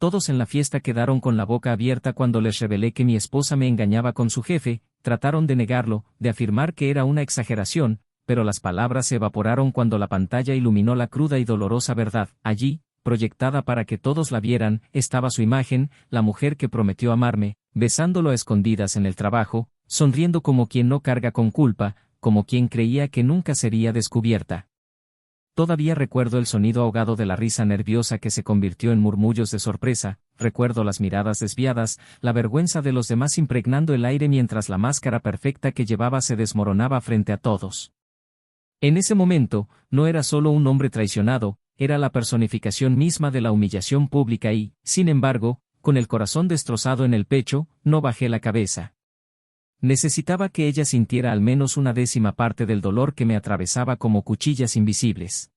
Todos en la fiesta quedaron con la boca abierta cuando les revelé que mi esposa me engañaba con su jefe, trataron de negarlo, de afirmar que era una exageración, pero las palabras se evaporaron cuando la pantalla iluminó la cruda y dolorosa verdad. Allí, proyectada para que todos la vieran, estaba su imagen, la mujer que prometió amarme, besándolo a escondidas en el trabajo, sonriendo como quien no carga con culpa, como quien creía que nunca sería descubierta. Todavía recuerdo el sonido ahogado de la risa nerviosa que se convirtió en murmullos de sorpresa, recuerdo las miradas desviadas, la vergüenza de los demás impregnando el aire mientras la máscara perfecta que llevaba se desmoronaba frente a todos. En ese momento, no era solo un hombre traicionado, era la personificación misma de la humillación pública y, sin embargo, con el corazón destrozado en el pecho, no bajé la cabeza. Necesitaba que ella sintiera al menos una décima parte del dolor que me atravesaba como cuchillas invisibles.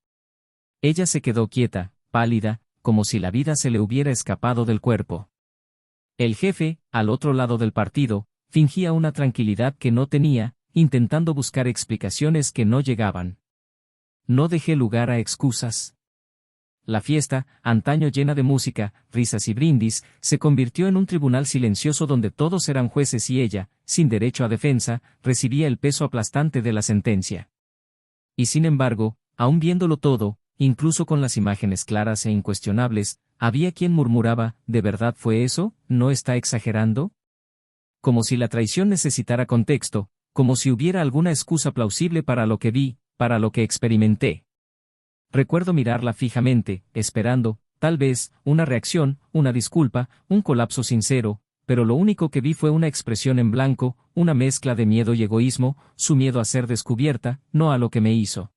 Ella se quedó quieta, pálida, como si la vida se le hubiera escapado del cuerpo. El jefe, al otro lado del partido, fingía una tranquilidad que no tenía, intentando buscar explicaciones que no llegaban. No dejé lugar a excusas. La fiesta, antaño llena de música, risas y brindis, se convirtió en un tribunal silencioso donde todos eran jueces y ella, sin derecho a defensa, recibía el peso aplastante de la sentencia. Y sin embargo, aún viéndolo todo, incluso con las imágenes claras e incuestionables, había quien murmuraba, ¿de verdad fue eso? ¿No está exagerando? Como si la traición necesitara contexto, como si hubiera alguna excusa plausible para lo que vi, para lo que experimenté. Recuerdo mirarla fijamente, esperando, tal vez, una reacción, una disculpa, un colapso sincero, pero lo único que vi fue una expresión en blanco, una mezcla de miedo y egoísmo, su miedo a ser descubierta, no a lo que me hizo.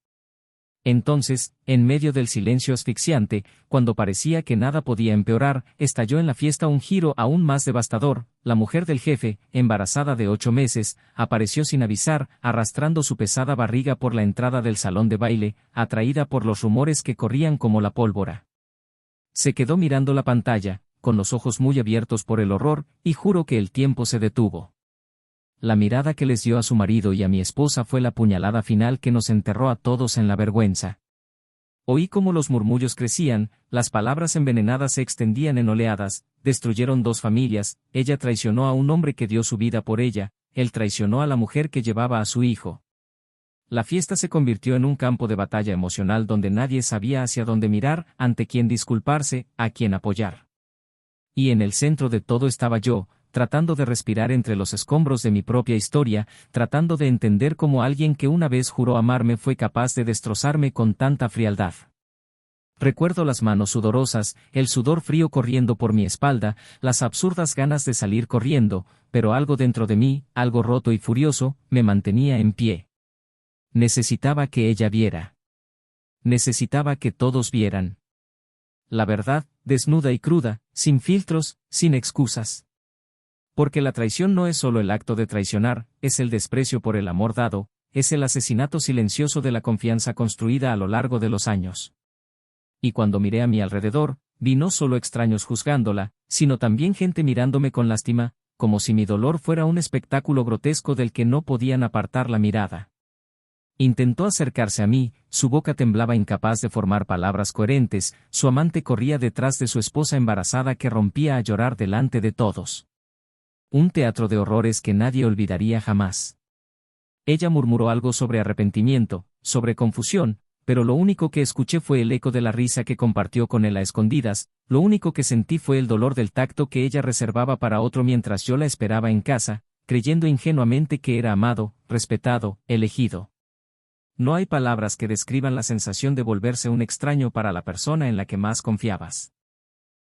Entonces, en medio del silencio asfixiante, cuando parecía que nada podía empeorar, estalló en la fiesta un giro aún más devastador. La mujer del jefe, embarazada de 8 meses, apareció sin avisar, arrastrando su pesada barriga por la entrada del salón de baile, atraída por los rumores que corrían como la pólvora. Se quedó mirando la pantalla, con los ojos muy abiertos por el horror, y juro que el tiempo se detuvo. La mirada que les dio a su marido y a mi esposa fue la puñalada final que nos enterró a todos en la vergüenza. Oí cómo los murmullos crecían, las palabras envenenadas se extendían en oleadas, destruyeron 2 familias, ella traicionó a un hombre que dio su vida por ella, él traicionó a la mujer que llevaba a su hijo. La fiesta se convirtió en un campo de batalla emocional donde nadie sabía hacia dónde mirar, ante quién disculparse, a quién apoyar. Y en el centro de todo estaba yo, tratando de respirar entre los escombros de mi propia historia, tratando de entender cómo alguien que una vez juró amarme fue capaz de destrozarme con tanta frialdad. Recuerdo las manos sudorosas, el sudor frío corriendo por mi espalda, las absurdas ganas de salir corriendo, pero algo dentro de mí, algo roto y furioso, me mantenía en pie. Necesitaba que ella viera. Necesitaba que todos vieran. La verdad, desnuda y cruda, sin filtros, sin excusas. Porque la traición no es solo el acto de traicionar, es el desprecio por el amor dado, es el asesinato silencioso de la confianza construida a lo largo de los años. Y cuando miré a mi alrededor, vi no solo extraños juzgándola, sino también gente mirándome con lástima, como si mi dolor fuera un espectáculo grotesco del que no podían apartar la mirada. Intentó acercarse a mí, su boca temblaba incapaz de formar palabras coherentes, su amante corría detrás de su esposa embarazada que rompía a llorar delante de todos. Un teatro de horrores que nadie olvidaría jamás. Ella murmuró algo sobre arrepentimiento, sobre confusión, pero lo único que escuché fue el eco de la risa que compartió con él a escondidas, lo único que sentí fue el dolor del tacto que ella reservaba para otro mientras yo la esperaba en casa, creyendo ingenuamente que era amado, respetado, elegido. No hay palabras que describan la sensación de volverse un extraño para la persona en la que más confiabas.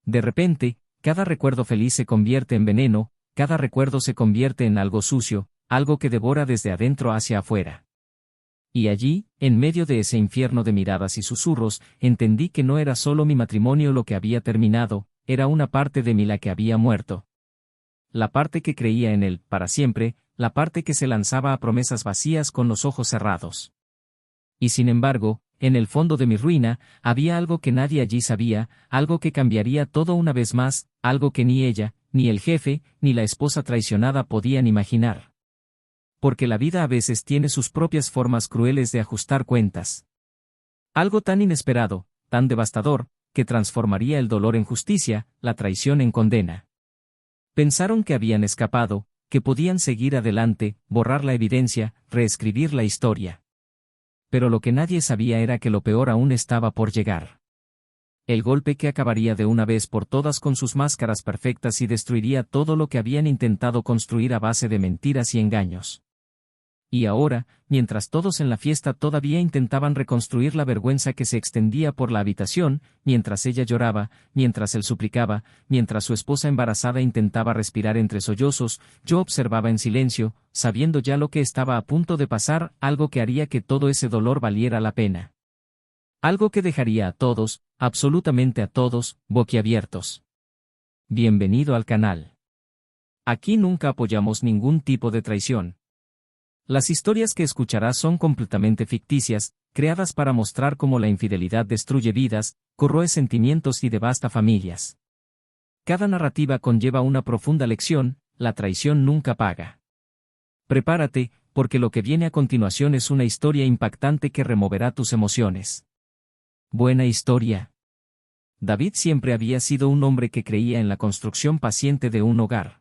De repente, cada recuerdo feliz se convierte en veneno, cada recuerdo se convierte en algo sucio, algo que devora desde adentro hacia afuera. Y allí, en medio de ese infierno de miradas y susurros, entendí que no era solo mi matrimonio lo que había terminado, era una parte de mí la que había muerto. La parte que creía en él, para siempre, la parte que se lanzaba a promesas vacías con los ojos cerrados. Y sin embargo, en el fondo de mi ruina, había algo que nadie allí sabía, algo que cambiaría todo una vez más, algo que ni ella, ni el jefe, ni la esposa traicionada podían imaginar. Porque la vida a veces tiene sus propias formas crueles de ajustar cuentas. Algo tan inesperado, tan devastador, que transformaría el dolor en justicia, la traición en condena. Pensaron que habían escapado, que podían seguir adelante, borrar la evidencia, reescribir la historia. Pero lo que nadie sabía era que lo peor aún estaba por llegar. El golpe que acabaría de una vez por todas con sus máscaras perfectas y destruiría todo lo que habían intentado construir a base de mentiras y engaños. Y ahora, mientras todos en la fiesta todavía intentaban reconstruir la vergüenza que se extendía por la habitación, mientras ella lloraba, mientras él suplicaba, mientras su esposa embarazada intentaba respirar entre sollozos, yo observaba en silencio, sabiendo ya lo que estaba a punto de pasar, algo que haría que todo ese dolor valiera la pena. Algo que dejaría a todos, absolutamente a todos, boquiabiertos. Bienvenido al canal. Aquí nunca apoyamos ningún tipo de traición. Las historias que escucharás son completamente ficticias, creadas para mostrar cómo la infidelidad destruye vidas, corroe sentimientos y devasta familias. Cada narrativa conlleva una profunda lección: la traición nunca paga. Prepárate, porque lo que viene a continuación es una historia impactante que removerá tus emociones. Buena historia. David siempre había sido un hombre que creía en la construcción paciente de un hogar.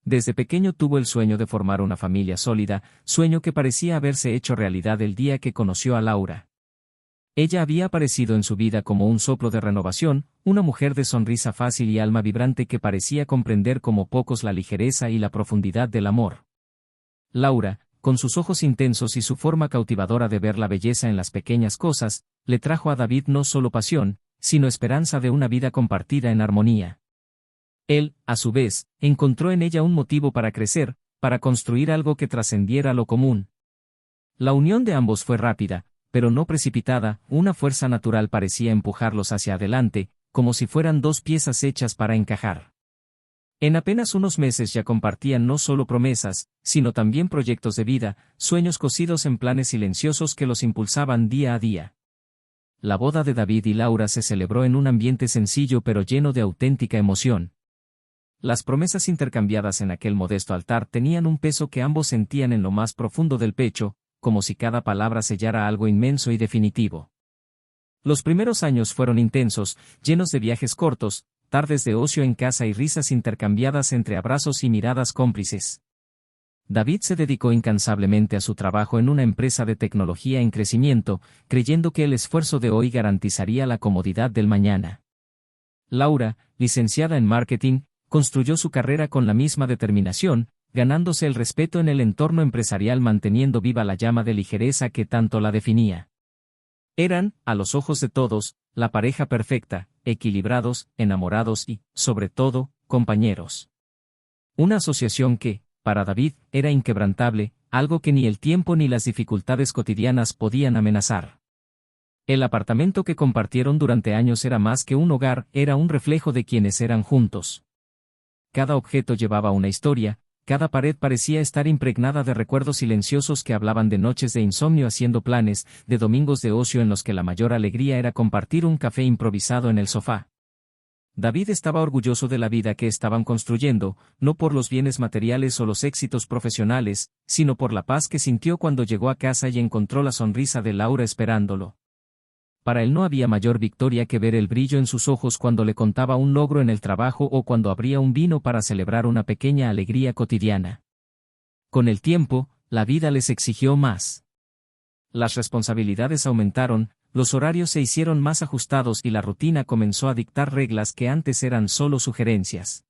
Desde pequeño tuvo el sueño de formar una familia sólida, sueño que parecía haberse hecho realidad el día que conoció a Laura. Ella había aparecido en su vida como un soplo de renovación, una mujer de sonrisa fácil y alma vibrante que parecía comprender como pocos la ligereza y la profundidad del amor. Laura, con sus ojos intensos y su forma cautivadora de ver la belleza en las pequeñas cosas, le trajo a David no solo pasión, sino esperanza de una vida compartida en armonía. Él, a su vez, encontró en ella un motivo para crecer, para construir algo que trascendiera lo común. La unión de ambos fue rápida, pero no precipitada, una fuerza natural parecía empujarlos hacia adelante, como si fueran dos piezas hechas para encajar. En apenas unos meses ya compartían no solo promesas, sino también proyectos de vida, sueños cosidos en planes silenciosos que los impulsaban día a día. La boda de David y Laura se celebró en un ambiente sencillo pero lleno de auténtica emoción. Las promesas intercambiadas en aquel modesto altar tenían un peso que ambos sentían en lo más profundo del pecho, como si cada palabra sellara algo inmenso y definitivo. Los primeros años fueron intensos, llenos de viajes cortos, tardes de ocio en casa y risas intercambiadas entre abrazos y miradas cómplices. David se dedicó incansablemente a su trabajo en una empresa de tecnología en crecimiento, creyendo que el esfuerzo de hoy garantizaría la comodidad del mañana. Laura, licenciada en marketing, construyó su carrera con la misma determinación, ganándose el respeto en el entorno empresarial manteniendo viva la llama de ligereza que tanto la definía. Eran, a los ojos de todos, la pareja perfecta, equilibrados, enamorados y, sobre todo, compañeros. Una asociación que, para David, era inquebrantable, algo que ni el tiempo ni las dificultades cotidianas podían amenazar. El apartamento que compartieron durante años era más que un hogar, era un reflejo de quienes eran juntos. Cada objeto llevaba una historia, cada pared parecía estar impregnada de recuerdos silenciosos que hablaban de noches de insomnio haciendo planes, de domingos de ocio en los que la mayor alegría era compartir un café improvisado en el sofá. David estaba orgulloso de la vida que estaban construyendo, no por los bienes materiales o los éxitos profesionales, sino por la paz que sintió cuando llegó a casa y encontró la sonrisa de Laura esperándolo. Para él no había mayor victoria que ver el brillo en sus ojos cuando le contaba un logro en el trabajo o cuando abría un vino para celebrar una pequeña alegría cotidiana. Con el tiempo, la vida les exigió más. Las responsabilidades aumentaron, los horarios se hicieron más ajustados y la rutina comenzó a dictar reglas que antes eran solo sugerencias.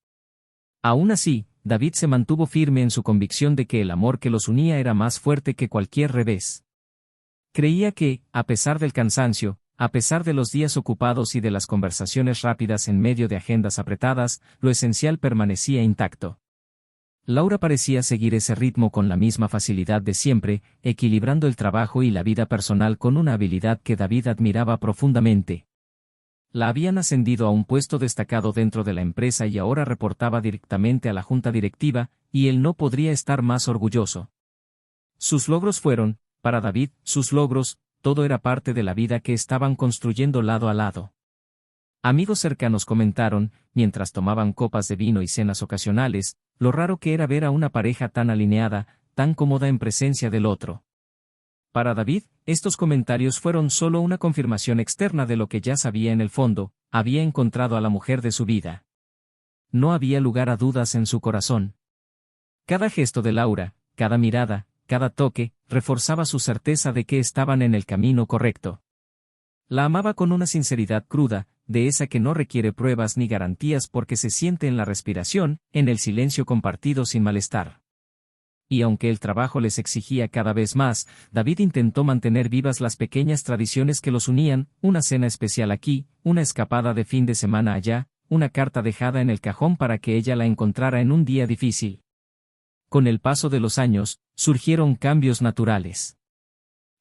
Aún así, David se mantuvo firme en su convicción de que el amor que los unía era más fuerte que cualquier revés. Creía que, a pesar del cansancio, a pesar de los días ocupados y de las conversaciones rápidas en medio de agendas apretadas, lo esencial permanecía intacto. Laura parecía seguir ese ritmo con la misma facilidad de siempre, equilibrando el trabajo y la vida personal con una habilidad que David admiraba profundamente. La habían ascendido a un puesto destacado dentro de la empresa y ahora reportaba directamente a la junta directiva, y él no podría estar más orgulloso. Sus logros fueron, para David, sus logros, todo era parte de la vida que estaban construyendo lado a lado. Amigos cercanos comentaron, mientras tomaban copas de vino y cenas ocasionales, lo raro que era ver a una pareja tan alineada, tan cómoda en presencia del otro. Para David, estos comentarios fueron solo una confirmación externa de lo que ya sabía en el fondo: había encontrado a la mujer de su vida. No había lugar a dudas en su corazón. Cada gesto de Laura, cada mirada, cada toque, reforzaba su certeza de que estaban en el camino correcto. La amaba con una sinceridad cruda, de esa que no requiere pruebas ni garantías porque se siente en la respiración, en el silencio compartido sin malestar. Y aunque el trabajo les exigía cada vez más, David intentó mantener vivas las pequeñas tradiciones que los unían: una cena especial aquí, una escapada de fin de semana allá, una carta dejada en el cajón para que ella la encontrara en un día difícil. Con el paso de los años, surgieron cambios naturales.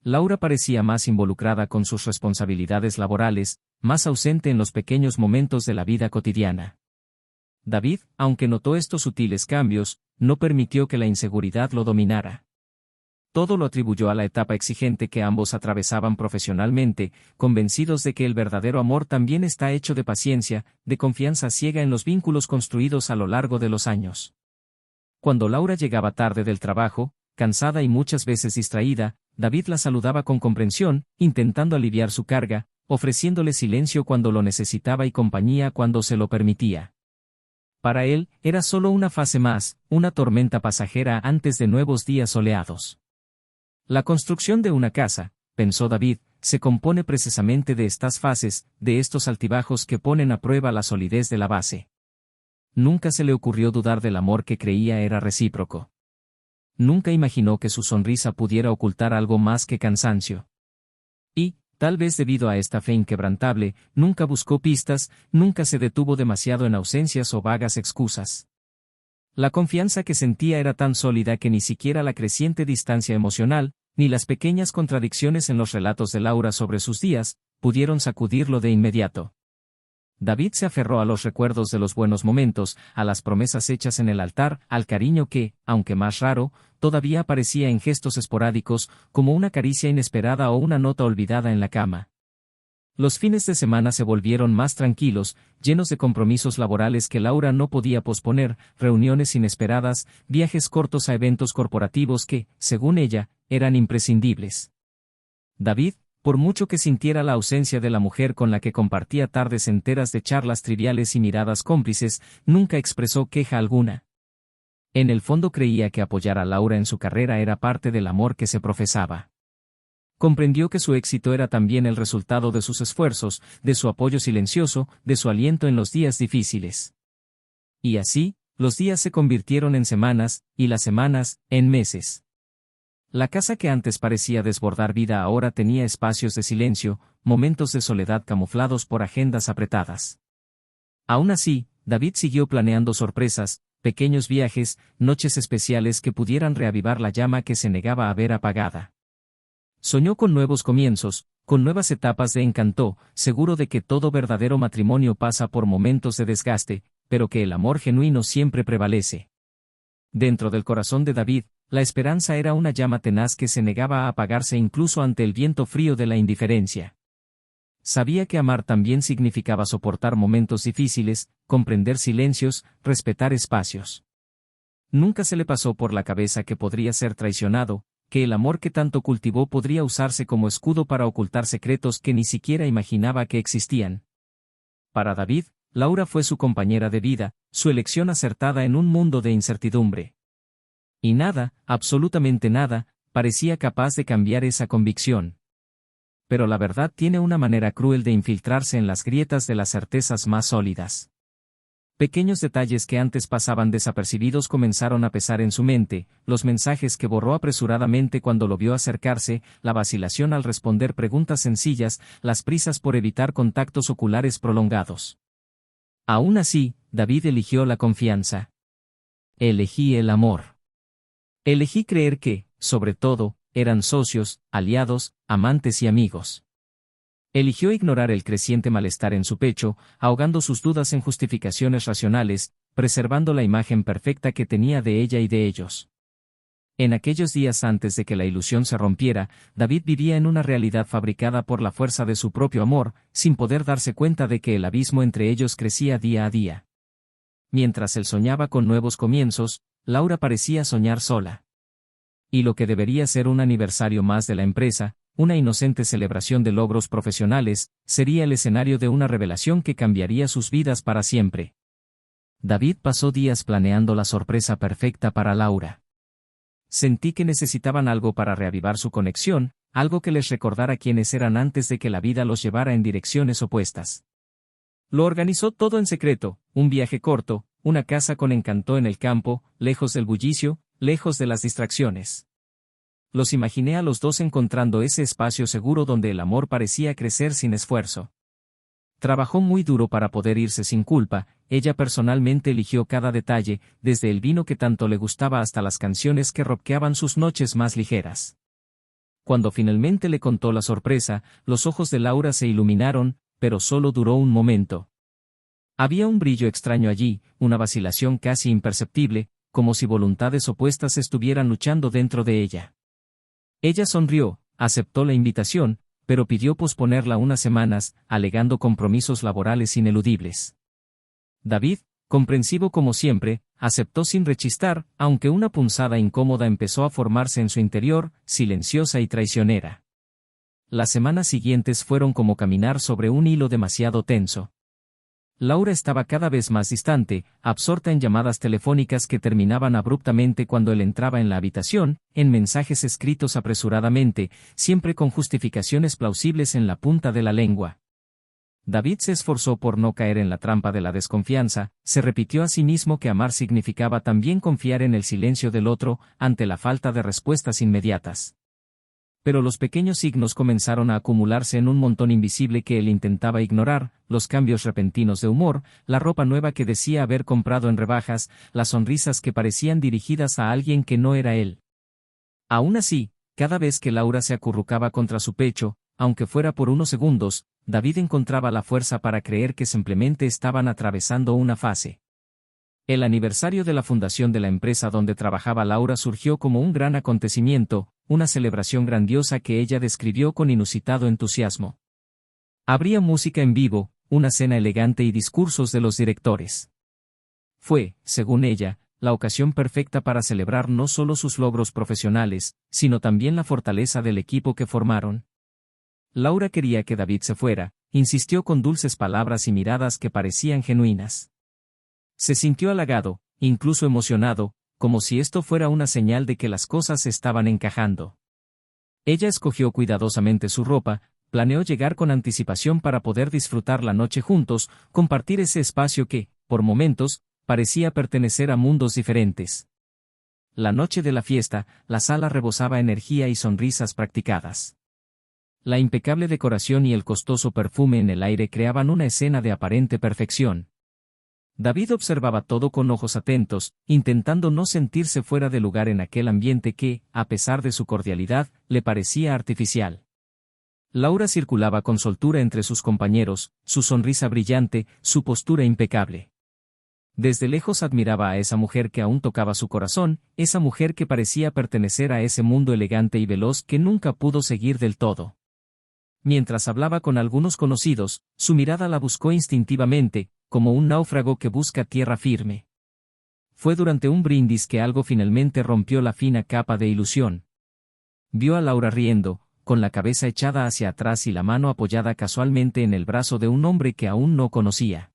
Laura parecía más involucrada con sus responsabilidades laborales, más ausente en los pequeños momentos de la vida cotidiana. David, aunque notó estos sutiles cambios, no permitió que la inseguridad lo dominara. Todo lo atribuyó a la etapa exigente que ambos atravesaban profesionalmente, convencidos de que el verdadero amor también está hecho de paciencia, de confianza ciega en los vínculos construidos a lo largo de los años. Cuando Laura llegaba tarde del trabajo, cansada y muchas veces distraída, David la saludaba con comprensión, intentando aliviar su carga, ofreciéndole silencio cuando lo necesitaba y compañía cuando se lo permitía. Para él, era solo una fase más, una tormenta pasajera antes de nuevos días soleados. La construcción de una casa, pensó David, se compone precisamente de estas fases, de estos altibajos que ponen a prueba la solidez de la base. Nunca se le ocurrió dudar del amor que creía era recíproco. Nunca imaginó que su sonrisa pudiera ocultar algo más que cansancio. Y, tal vez debido a esta fe inquebrantable, nunca buscó pistas, nunca se detuvo demasiado en ausencias o vagas excusas. La confianza que sentía era tan sólida que ni siquiera la creciente distancia emocional, ni las pequeñas contradicciones en los relatos de Laura sobre sus días, pudieron sacudirlo de inmediato. David se aferró a los recuerdos de los buenos momentos, a las promesas hechas en el altar, al cariño que, aunque más raro, todavía aparecía en gestos esporádicos, como una caricia inesperada o una nota olvidada en la cama. Los fines de semana se volvieron más tranquilos, llenos de compromisos laborales que Laura no podía posponer, reuniones inesperadas, viajes cortos a eventos corporativos que, según ella, eran imprescindibles. David, por mucho que sintiera la ausencia de la mujer con la que compartía tardes enteras de charlas triviales y miradas cómplices, nunca expresó queja alguna. En el fondo creía que apoyar a Laura en su carrera era parte del amor que se profesaba. Comprendió que su éxito era también el resultado de sus esfuerzos, de su apoyo silencioso, de su aliento en los días difíciles. Y así, los días se convirtieron en semanas, y las semanas, en meses. La casa que antes parecía desbordar vida ahora tenía espacios de silencio, momentos de soledad camuflados por agendas apretadas. Aún así, David siguió planeando sorpresas, pequeños viajes, noches especiales que pudieran reavivar la llama que se negaba a ver apagada. Soñó con nuevos comienzos, con nuevas etapas de encanto, seguro de que todo verdadero matrimonio pasa por momentos de desgaste, pero que el amor genuino siempre prevalece. Dentro del corazón de David, la esperanza era una llama tenaz que se negaba a apagarse incluso ante el viento frío de la indiferencia. Sabía que amar también significaba soportar momentos difíciles, comprender silencios, respetar espacios. Nunca se le pasó por la cabeza que podría ser traicionado, que el amor que tanto cultivó podría usarse como escudo para ocultar secretos que ni siquiera imaginaba que existían. Para David, Laura fue su compañera de vida, su elección acertada en un mundo de incertidumbre. Y nada, absolutamente nada, parecía capaz de cambiar esa convicción. Pero la verdad tiene una manera cruel de infiltrarse en las grietas de las certezas más sólidas. Pequeños detalles que antes pasaban desapercibidos comenzaron a pesar en su mente: los mensajes que borró apresuradamente cuando lo vio acercarse, la vacilación al responder preguntas sencillas, las prisas por evitar contactos oculares prolongados. Aún así, David eligió la confianza. Elegí el amor. Elegí creer que, sobre todo, eran socios, aliados, amantes y amigos. Eligió ignorar el creciente malestar en su pecho, ahogando sus dudas en justificaciones racionales, preservando la imagen perfecta que tenía de ella y de ellos. En aquellos días antes de que la ilusión se rompiera, David vivía en una realidad fabricada por la fuerza de su propio amor, sin poder darse cuenta de que el abismo entre ellos crecía día a día. Mientras él soñaba con nuevos comienzos, Laura parecía soñar sola. Y lo que debería ser un aniversario más de la empresa, una inocente celebración de logros profesionales, sería el escenario de una revelación que cambiaría sus vidas para siempre. David pasó días planeando la sorpresa perfecta para Laura. Sentí que necesitaban algo para reavivar su conexión, algo que les recordara quiénes eran antes de que la vida los llevara en direcciones opuestas. Lo organizó todo en secreto, un viaje corto, una casa con encanto en el campo, lejos del bullicio, lejos de las distracciones. Los imaginé a los dos encontrando ese espacio seguro donde el amor parecía crecer sin esfuerzo. Trabajó muy duro para poder irse sin culpa, ella personalmente eligió cada detalle, desde el vino que tanto le gustaba hasta las canciones que rockeaban sus noches más ligeras. Cuando finalmente le contó la sorpresa, los ojos de Laura se iluminaron, pero solo duró un momento. Había un brillo extraño allí, una vacilación casi imperceptible, como si voluntades opuestas estuvieran luchando dentro de ella. Ella sonrió, aceptó la invitación, pero pidió posponerla unas semanas, alegando compromisos laborales ineludibles. David, comprensivo como siempre, aceptó sin rechistar, aunque una punzada incómoda empezó a formarse en su interior, silenciosa y traicionera. Las semanas siguientes fueron como caminar sobre un hilo demasiado tenso. Laura estaba cada vez más distante, absorta en llamadas telefónicas que terminaban abruptamente cuando él entraba en la habitación, en mensajes escritos apresuradamente, siempre con justificaciones plausibles en la punta de la lengua. David se esforzó por no caer en la trampa de la desconfianza, se repitió a sí mismo que amar significaba también confiar en el silencio del otro, ante la falta de respuestas inmediatas. Pero los pequeños signos comenzaron a acumularse en un montón invisible que él intentaba ignorar, los cambios repentinos de humor, la ropa nueva que decía haber comprado en rebajas, las sonrisas que parecían dirigidas a alguien que no era él. Aún así, cada vez que Laura se acurrucaba contra su pecho, aunque fuera por unos segundos, David encontraba la fuerza para creer que simplemente estaban atravesando una fase. El aniversario de la fundación de la empresa donde trabajaba Laura surgió como un gran acontecimiento, una celebración grandiosa que ella describió con inusitado entusiasmo. Habría música en vivo, una cena elegante y discursos de los directores. Fue, según ella, la ocasión perfecta para celebrar no solo sus logros profesionales, sino también la fortaleza del equipo que formaron. Laura quería que David se fuera, insistió con dulces palabras y miradas que parecían genuinas. Se sintió halagado, incluso emocionado, como si esto fuera una señal de que las cosas estaban encajando. Ella escogió cuidadosamente su ropa, planeó llegar con anticipación para poder disfrutar la noche juntos, compartir ese espacio que, por momentos, parecía pertenecer a mundos diferentes. La noche de la fiesta, la sala rebosaba energía y sonrisas practicadas. La impecable decoración y el costoso perfume en el aire creaban una escena de aparente perfección. David observaba todo con ojos atentos, intentando no sentirse fuera de lugar en aquel ambiente que, a pesar de su cordialidad, le parecía artificial. Laura circulaba con soltura entre sus compañeros, su sonrisa brillante, su postura impecable. Desde lejos admiraba a esa mujer que aún tocaba su corazón, esa mujer que parecía pertenecer a ese mundo elegante y veloz que nunca pudo seguir del todo. Mientras hablaba con algunos conocidos, su mirada la buscó instintivamente, como un náufrago que busca tierra firme. Fue durante un brindis que algo finalmente rompió la fina capa de ilusión. Vio a Laura riendo, con la cabeza echada hacia atrás y la mano apoyada casualmente en el brazo de un hombre que aún no conocía.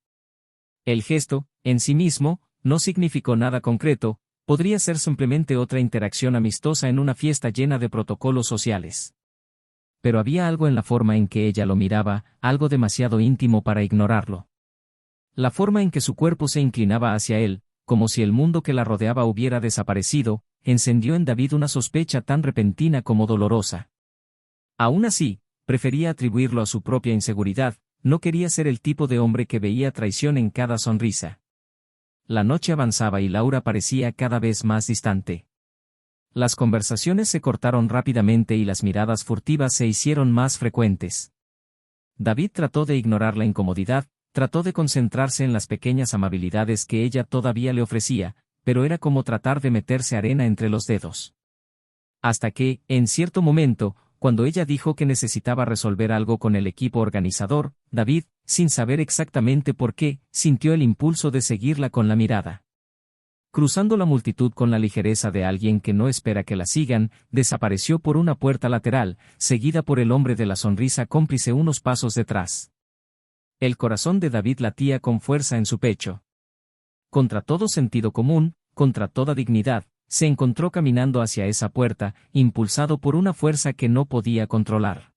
El gesto, en sí mismo, no significó nada concreto, podría ser simplemente otra interacción amistosa en una fiesta llena de protocolos sociales. Pero había algo en la forma en que ella lo miraba, algo demasiado íntimo para ignorarlo. La forma en que su cuerpo se inclinaba hacia él, como si el mundo que la rodeaba hubiera desaparecido, encendió en David una sospecha tan repentina como dolorosa. Aún así, prefería atribuirlo a su propia inseguridad, no quería ser el tipo de hombre que veía traición en cada sonrisa. La noche avanzaba y Laura parecía cada vez más distante. Las conversaciones se cortaron rápidamente y las miradas furtivas se hicieron más frecuentes. David trató de ignorar la incomodidad, trató de concentrarse en las pequeñas amabilidades que ella todavía le ofrecía, pero era como tratar de meterse arena entre los dedos. Hasta que, en cierto momento, cuando ella dijo que necesitaba resolver algo con el equipo organizador, David, sin saber exactamente por qué, sintió el impulso de seguirla con la mirada. Cruzando la multitud con la ligereza de alguien que no espera que la sigan, desapareció por una puerta lateral, seguida por el hombre de la sonrisa cómplice unos pasos detrás. El corazón de David latía con fuerza en su pecho. Contra todo sentido común, contra toda dignidad, se encontró caminando hacia esa puerta, impulsado por una fuerza que no podía controlar.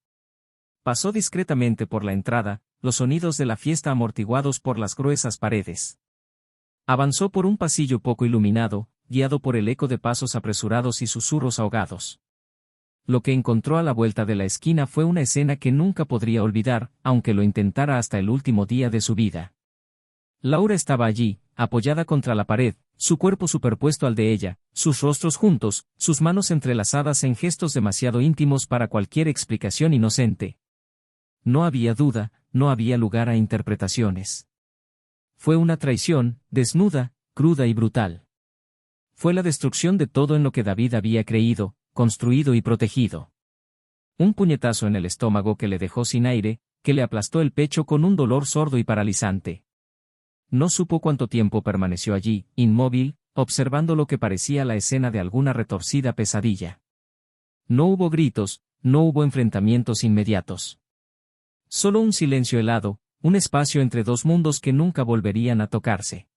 Pasó discretamente por la entrada, los sonidos de la fiesta amortiguados por las gruesas paredes. Avanzó por un pasillo poco iluminado, guiado por el eco de pasos apresurados y susurros ahogados. Lo que encontró a la vuelta de la esquina fue una escena que nunca podría olvidar, aunque lo intentara hasta el último día de su vida. Laura estaba allí, apoyada contra la pared, su cuerpo superpuesto al de ella, sus rostros juntos, sus manos entrelazadas en gestos demasiado íntimos para cualquier explicación inocente. No había duda, no había lugar a interpretaciones. Fue una traición, desnuda, cruda y brutal. Fue la destrucción de todo en lo que David había creído, construido y protegido. Un puñetazo en el estómago que le dejó sin aire, que le aplastó el pecho con un dolor sordo y paralizante. No supo cuánto tiempo permaneció allí, inmóvil, observando lo que parecía la escena de alguna retorcida pesadilla. No hubo gritos, no hubo enfrentamientos inmediatos. Solo un silencio helado, un espacio entre dos mundos que nunca volverían a tocarse.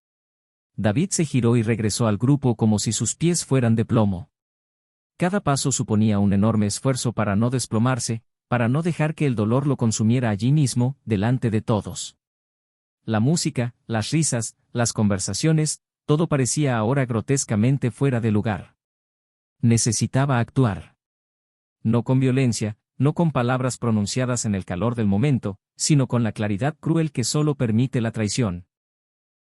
David se giró y regresó al grupo como si sus pies fueran de plomo. Cada paso suponía un enorme esfuerzo para no desplomarse, para no dejar que el dolor lo consumiera allí mismo, delante de todos. La música, las risas, las conversaciones, todo parecía ahora grotescamente fuera de lugar. Necesitaba actuar. No con violencia, no con palabras pronunciadas en el calor del momento, sino con la claridad cruel que solo permite la traición.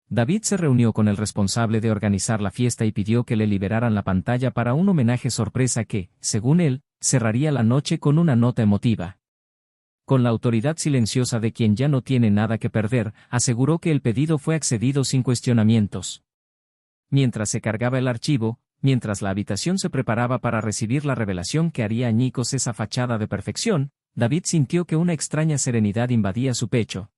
David se reunió con el responsable de organizar la fiesta y pidió que le liberaran la pantalla para un homenaje sorpresa que, según él, cerraría la noche con una nota emotiva. Con la autoridad silenciosa de quien ya no tiene nada que perder, aseguró que el pedido fue accedido sin cuestionamientos. Mientras se cargaba el archivo, mientras la habitación se preparaba para recibir la revelación que haría añicos esa fachada de perfección, David sintió que una extraña serenidad invadía su pecho.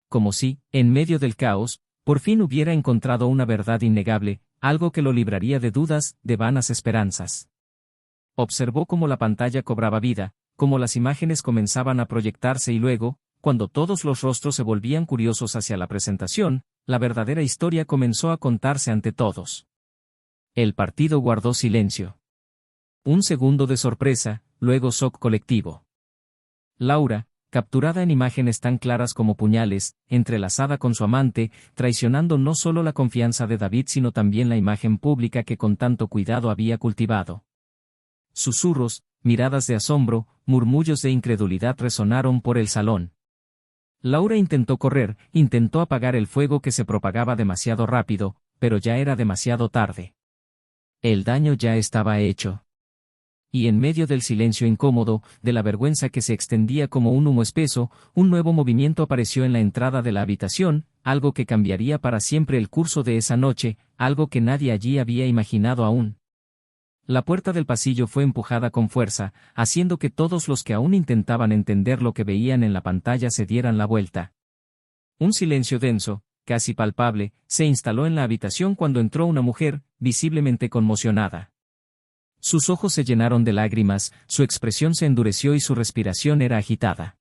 Como si, en medio del caos, por fin hubiera encontrado una verdad innegable, algo que lo libraría de dudas, de vanas esperanzas. Observó cómo la pantalla cobraba vida, cómo las imágenes comenzaban a proyectarse y luego, cuando todos los rostros se volvían curiosos hacia la presentación, la verdadera historia comenzó a contarse ante todos. El partido guardó silencio. Un segundo de sorpresa, luego shock colectivo. Laura, capturada en imágenes tan claras como puñales, entrelazada con su amante, traicionando no solo la confianza de David sino también la imagen pública que con tanto cuidado había cultivado. Susurros, miradas de asombro, murmullos de incredulidad resonaron por el salón. Laura intentó correr, intentó apagar el fuego que se propagaba demasiado rápido, pero ya era demasiado tarde. El daño ya estaba hecho. Y en medio del silencio incómodo, de la vergüenza que se extendía como un humo espeso, un nuevo movimiento apareció en la entrada de la habitación, algo que cambiaría para siempre el curso de esa noche, algo que nadie allí había imaginado aún. La puerta del pasillo fue empujada con fuerza, haciendo que todos los que aún intentaban entender lo que veían en la pantalla se dieran la vuelta. Un silencio denso, casi palpable, se instaló en la habitación cuando entró una mujer, visiblemente conmocionada. Sus ojos se llenaron de lágrimas, su expresión se endureció y su respiración era agitada.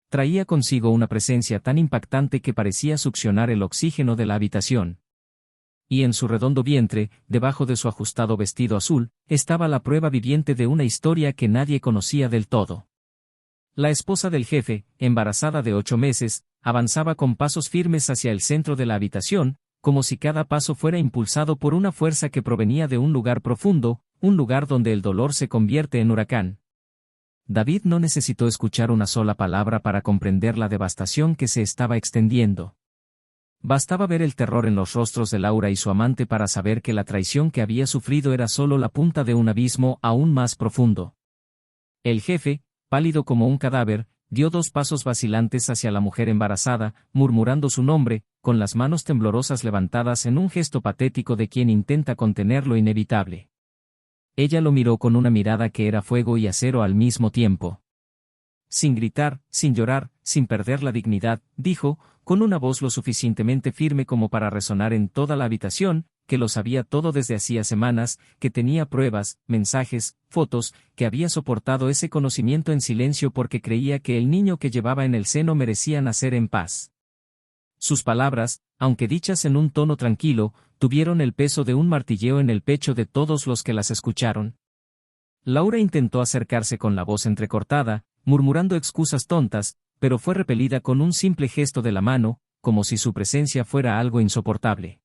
Traía consigo una presencia tan impactante que parecía succionar el oxígeno de la habitación. Y en su redondo vientre, debajo de su ajustado vestido azul, estaba la prueba viviente de una historia que nadie conocía del todo. La esposa del jefe, embarazada de 8 meses, avanzaba con pasos firmes hacia el centro de la habitación, como si cada paso fuera impulsado por una fuerza que provenía de un lugar profundo, un lugar donde el dolor se convierte en huracán. David no necesitó escuchar una sola palabra para comprender la devastación que se estaba extendiendo. Bastaba ver el terror en los rostros de Laura y su amante para saber que la traición que había sufrido era solo la punta de un abismo aún más profundo. El jefe, pálido como un cadáver, dio 2 pasos vacilantes hacia la mujer embarazada, murmurando su nombre, con las manos temblorosas levantadas en un gesto patético de quien intenta contener lo inevitable. Ella lo miró con una mirada que era fuego y acero al mismo tiempo. Sin gritar, sin llorar, sin perder la dignidad, dijo, con una voz lo suficientemente firme como para resonar en toda la habitación, que lo sabía todo desde hacía semanas, que tenía pruebas, mensajes, fotos, que había soportado ese conocimiento en silencio porque creía que el niño que llevaba en el seno merecía nacer en paz. Sus palabras, aunque dichas en un tono tranquilo, tuvieron el peso de un martilleo en el pecho de todos los que las escucharon. Laura intentó acercarse con la voz entrecortada, murmurando excusas tontas, pero fue repelida con un simple gesto de la mano, como si su presencia fuera algo insoportable.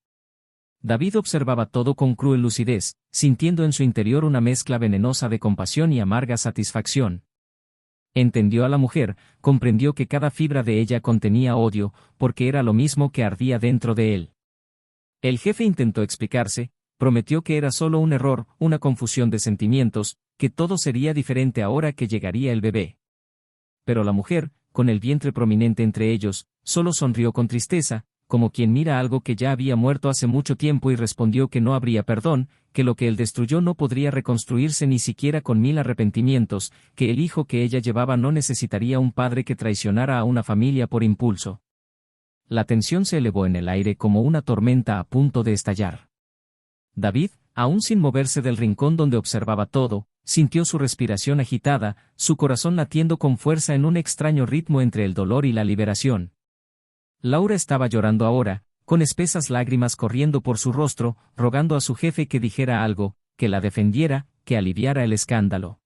David observaba todo con cruel lucidez, sintiendo en su interior una mezcla venenosa de compasión y amarga satisfacción. Entendió a la mujer, comprendió que cada fibra de ella contenía odio, porque era lo mismo que ardía dentro de él. El jefe intentó explicarse, prometió que era solo un error, una confusión de sentimientos, que todo sería diferente ahora que llegaría el bebé. Pero la mujer, con el vientre prominente entre ellos, solo sonrió con tristeza, como quien mira algo que ya había muerto hace mucho tiempo y respondió que no habría perdón, que lo que él destruyó no podría reconstruirse ni siquiera con 1000 arrepentimientos, que el hijo que ella llevaba no necesitaría un padre que traicionara a una familia por impulso. La tensión se elevó en el aire como una tormenta a punto de estallar. David, aún sin moverse del rincón donde observaba todo, sintió su respiración agitada, su corazón latiendo con fuerza en un extraño ritmo entre el dolor y la liberación. Laura estaba llorando ahora, con espesas lágrimas corriendo por su rostro, rogando a su jefe que dijera algo, que la defendiera, que aliviara el escándalo.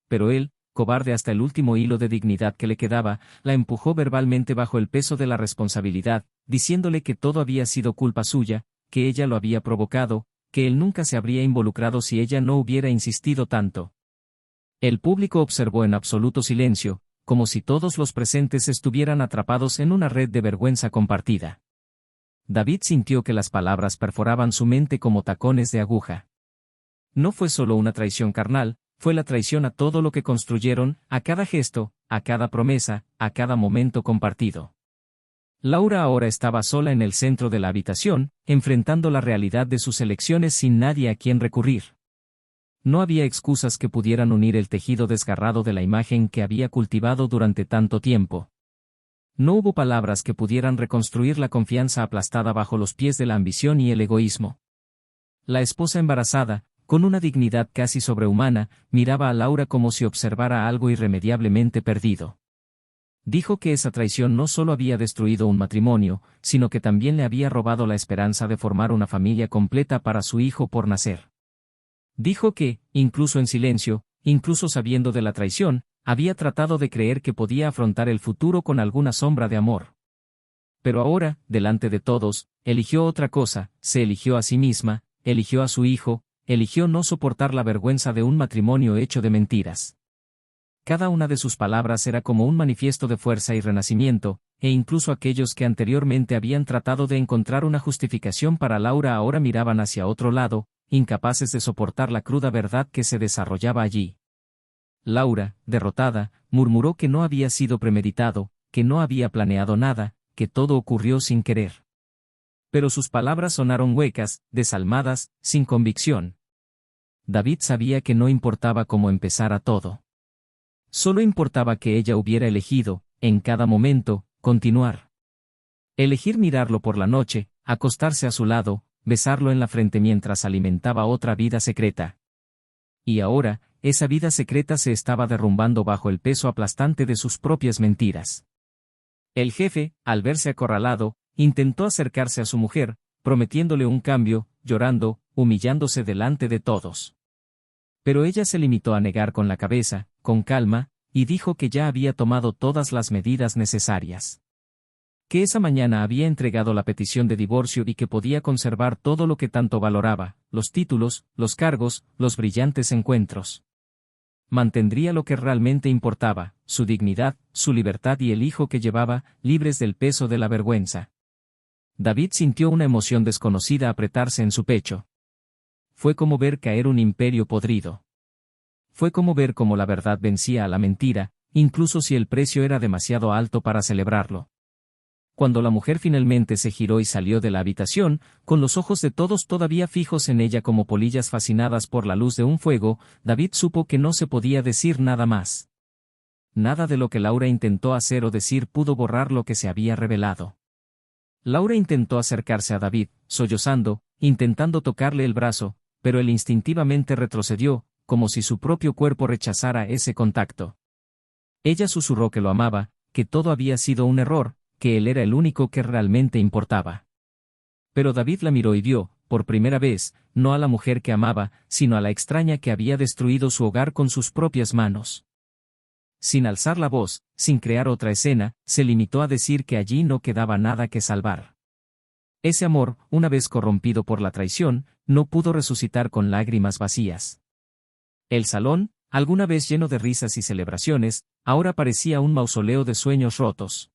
Pero él, cobarde hasta el último hilo de dignidad que le quedaba, la empujó verbalmente bajo el peso de la responsabilidad, diciéndole que todo había sido culpa suya, que ella lo había provocado, que él nunca se habría involucrado si ella no hubiera insistido tanto. El público observó en absoluto silencio, como si todos los presentes estuvieran atrapados en una red de vergüenza compartida. David sintió que las palabras perforaban su mente como tacones de aguja. No fue solo una traición carnal, fue la traición a todo lo que construyeron, a cada gesto, a cada promesa, a cada momento compartido. Laura ahora estaba sola en el centro de la habitación, enfrentando la realidad de sus elecciones sin nadie a quien recurrir. No había excusas que pudieran unir el tejido desgarrado de la imagen que había cultivado durante tanto tiempo. No hubo palabras que pudieran reconstruir la confianza aplastada bajo los pies de la ambición y el egoísmo. La esposa embarazada, con una dignidad casi sobrehumana, miraba a Laura como si observara algo irremediablemente perdido. Dijo que esa traición no solo había destruido un matrimonio, sino que también le había robado la esperanza de formar una familia completa para su hijo por nacer. Dijo que, incluso en silencio, incluso sabiendo de la traición, había tratado de creer que podía afrontar el futuro con alguna sombra de amor. Pero ahora, delante de todos, eligió otra cosa, se eligió a sí misma, eligió a su hijo, eligió no soportar la vergüenza de un matrimonio hecho de mentiras. Cada una de sus palabras era como un manifiesto de fuerza y renacimiento, e incluso aquellos que anteriormente habían tratado de encontrar una justificación para Laura ahora miraban hacia otro lado, incapaces de soportar la cruda verdad que se desarrollaba allí. Laura, derrotada, murmuró que no había sido premeditado, que no había planeado nada, que todo ocurrió sin querer. Pero sus palabras sonaron huecas, desalmadas, sin convicción. David sabía que no importaba cómo empezara todo. Solo importaba que ella hubiera elegido, en cada momento, continuar. Elegir mirarlo por la noche, acostarse a su lado, besarlo en la frente mientras alimentaba otra vida secreta. Y ahora, esa vida secreta se estaba derrumbando bajo el peso aplastante de sus propias mentiras. El jefe, al verse acorralado, intentó acercarse a su mujer, prometiéndole un cambio, llorando, humillándose delante de todos. Pero ella se limitó a negar con la cabeza, con calma, y dijo que ya había tomado todas las medidas necesarias. Que esa mañana había entregado la petición de divorcio y que podía conservar todo lo que tanto valoraba, los títulos, los cargos, los brillantes encuentros. Mantendría lo que realmente importaba, su dignidad, su libertad y el hijo que llevaba, libres del peso de la vergüenza. David sintió una emoción desconocida apretarse en su pecho. Fue como ver caer un imperio podrido. Fue como ver cómo la verdad vencía a la mentira, incluso si el precio era demasiado alto para celebrarlo. Cuando la mujer finalmente se giró y salió de la habitación, con los ojos de todos todavía fijos en ella como polillas fascinadas por la luz de un fuego, David supo que no se podía decir nada más. Nada de lo que Laura intentó hacer o decir pudo borrar lo que se había revelado. Laura intentó acercarse a David, sollozando, intentando tocarle el brazo, pero él instintivamente retrocedió, como si su propio cuerpo rechazara ese contacto. Ella susurró que lo amaba, que todo había sido un error, que él era el único que realmente importaba. Pero David la miró y vio, por primera vez, no a la mujer que amaba, sino a la extraña que había destruido su hogar con sus propias manos. Sin alzar la voz, sin crear otra escena, se limitó a decir que allí no quedaba nada que salvar. Ese amor, una vez corrompido por la traición, no pudo resucitar con lágrimas vacías. El salón, alguna vez lleno de risas y celebraciones, ahora parecía un mausoleo de sueños rotos.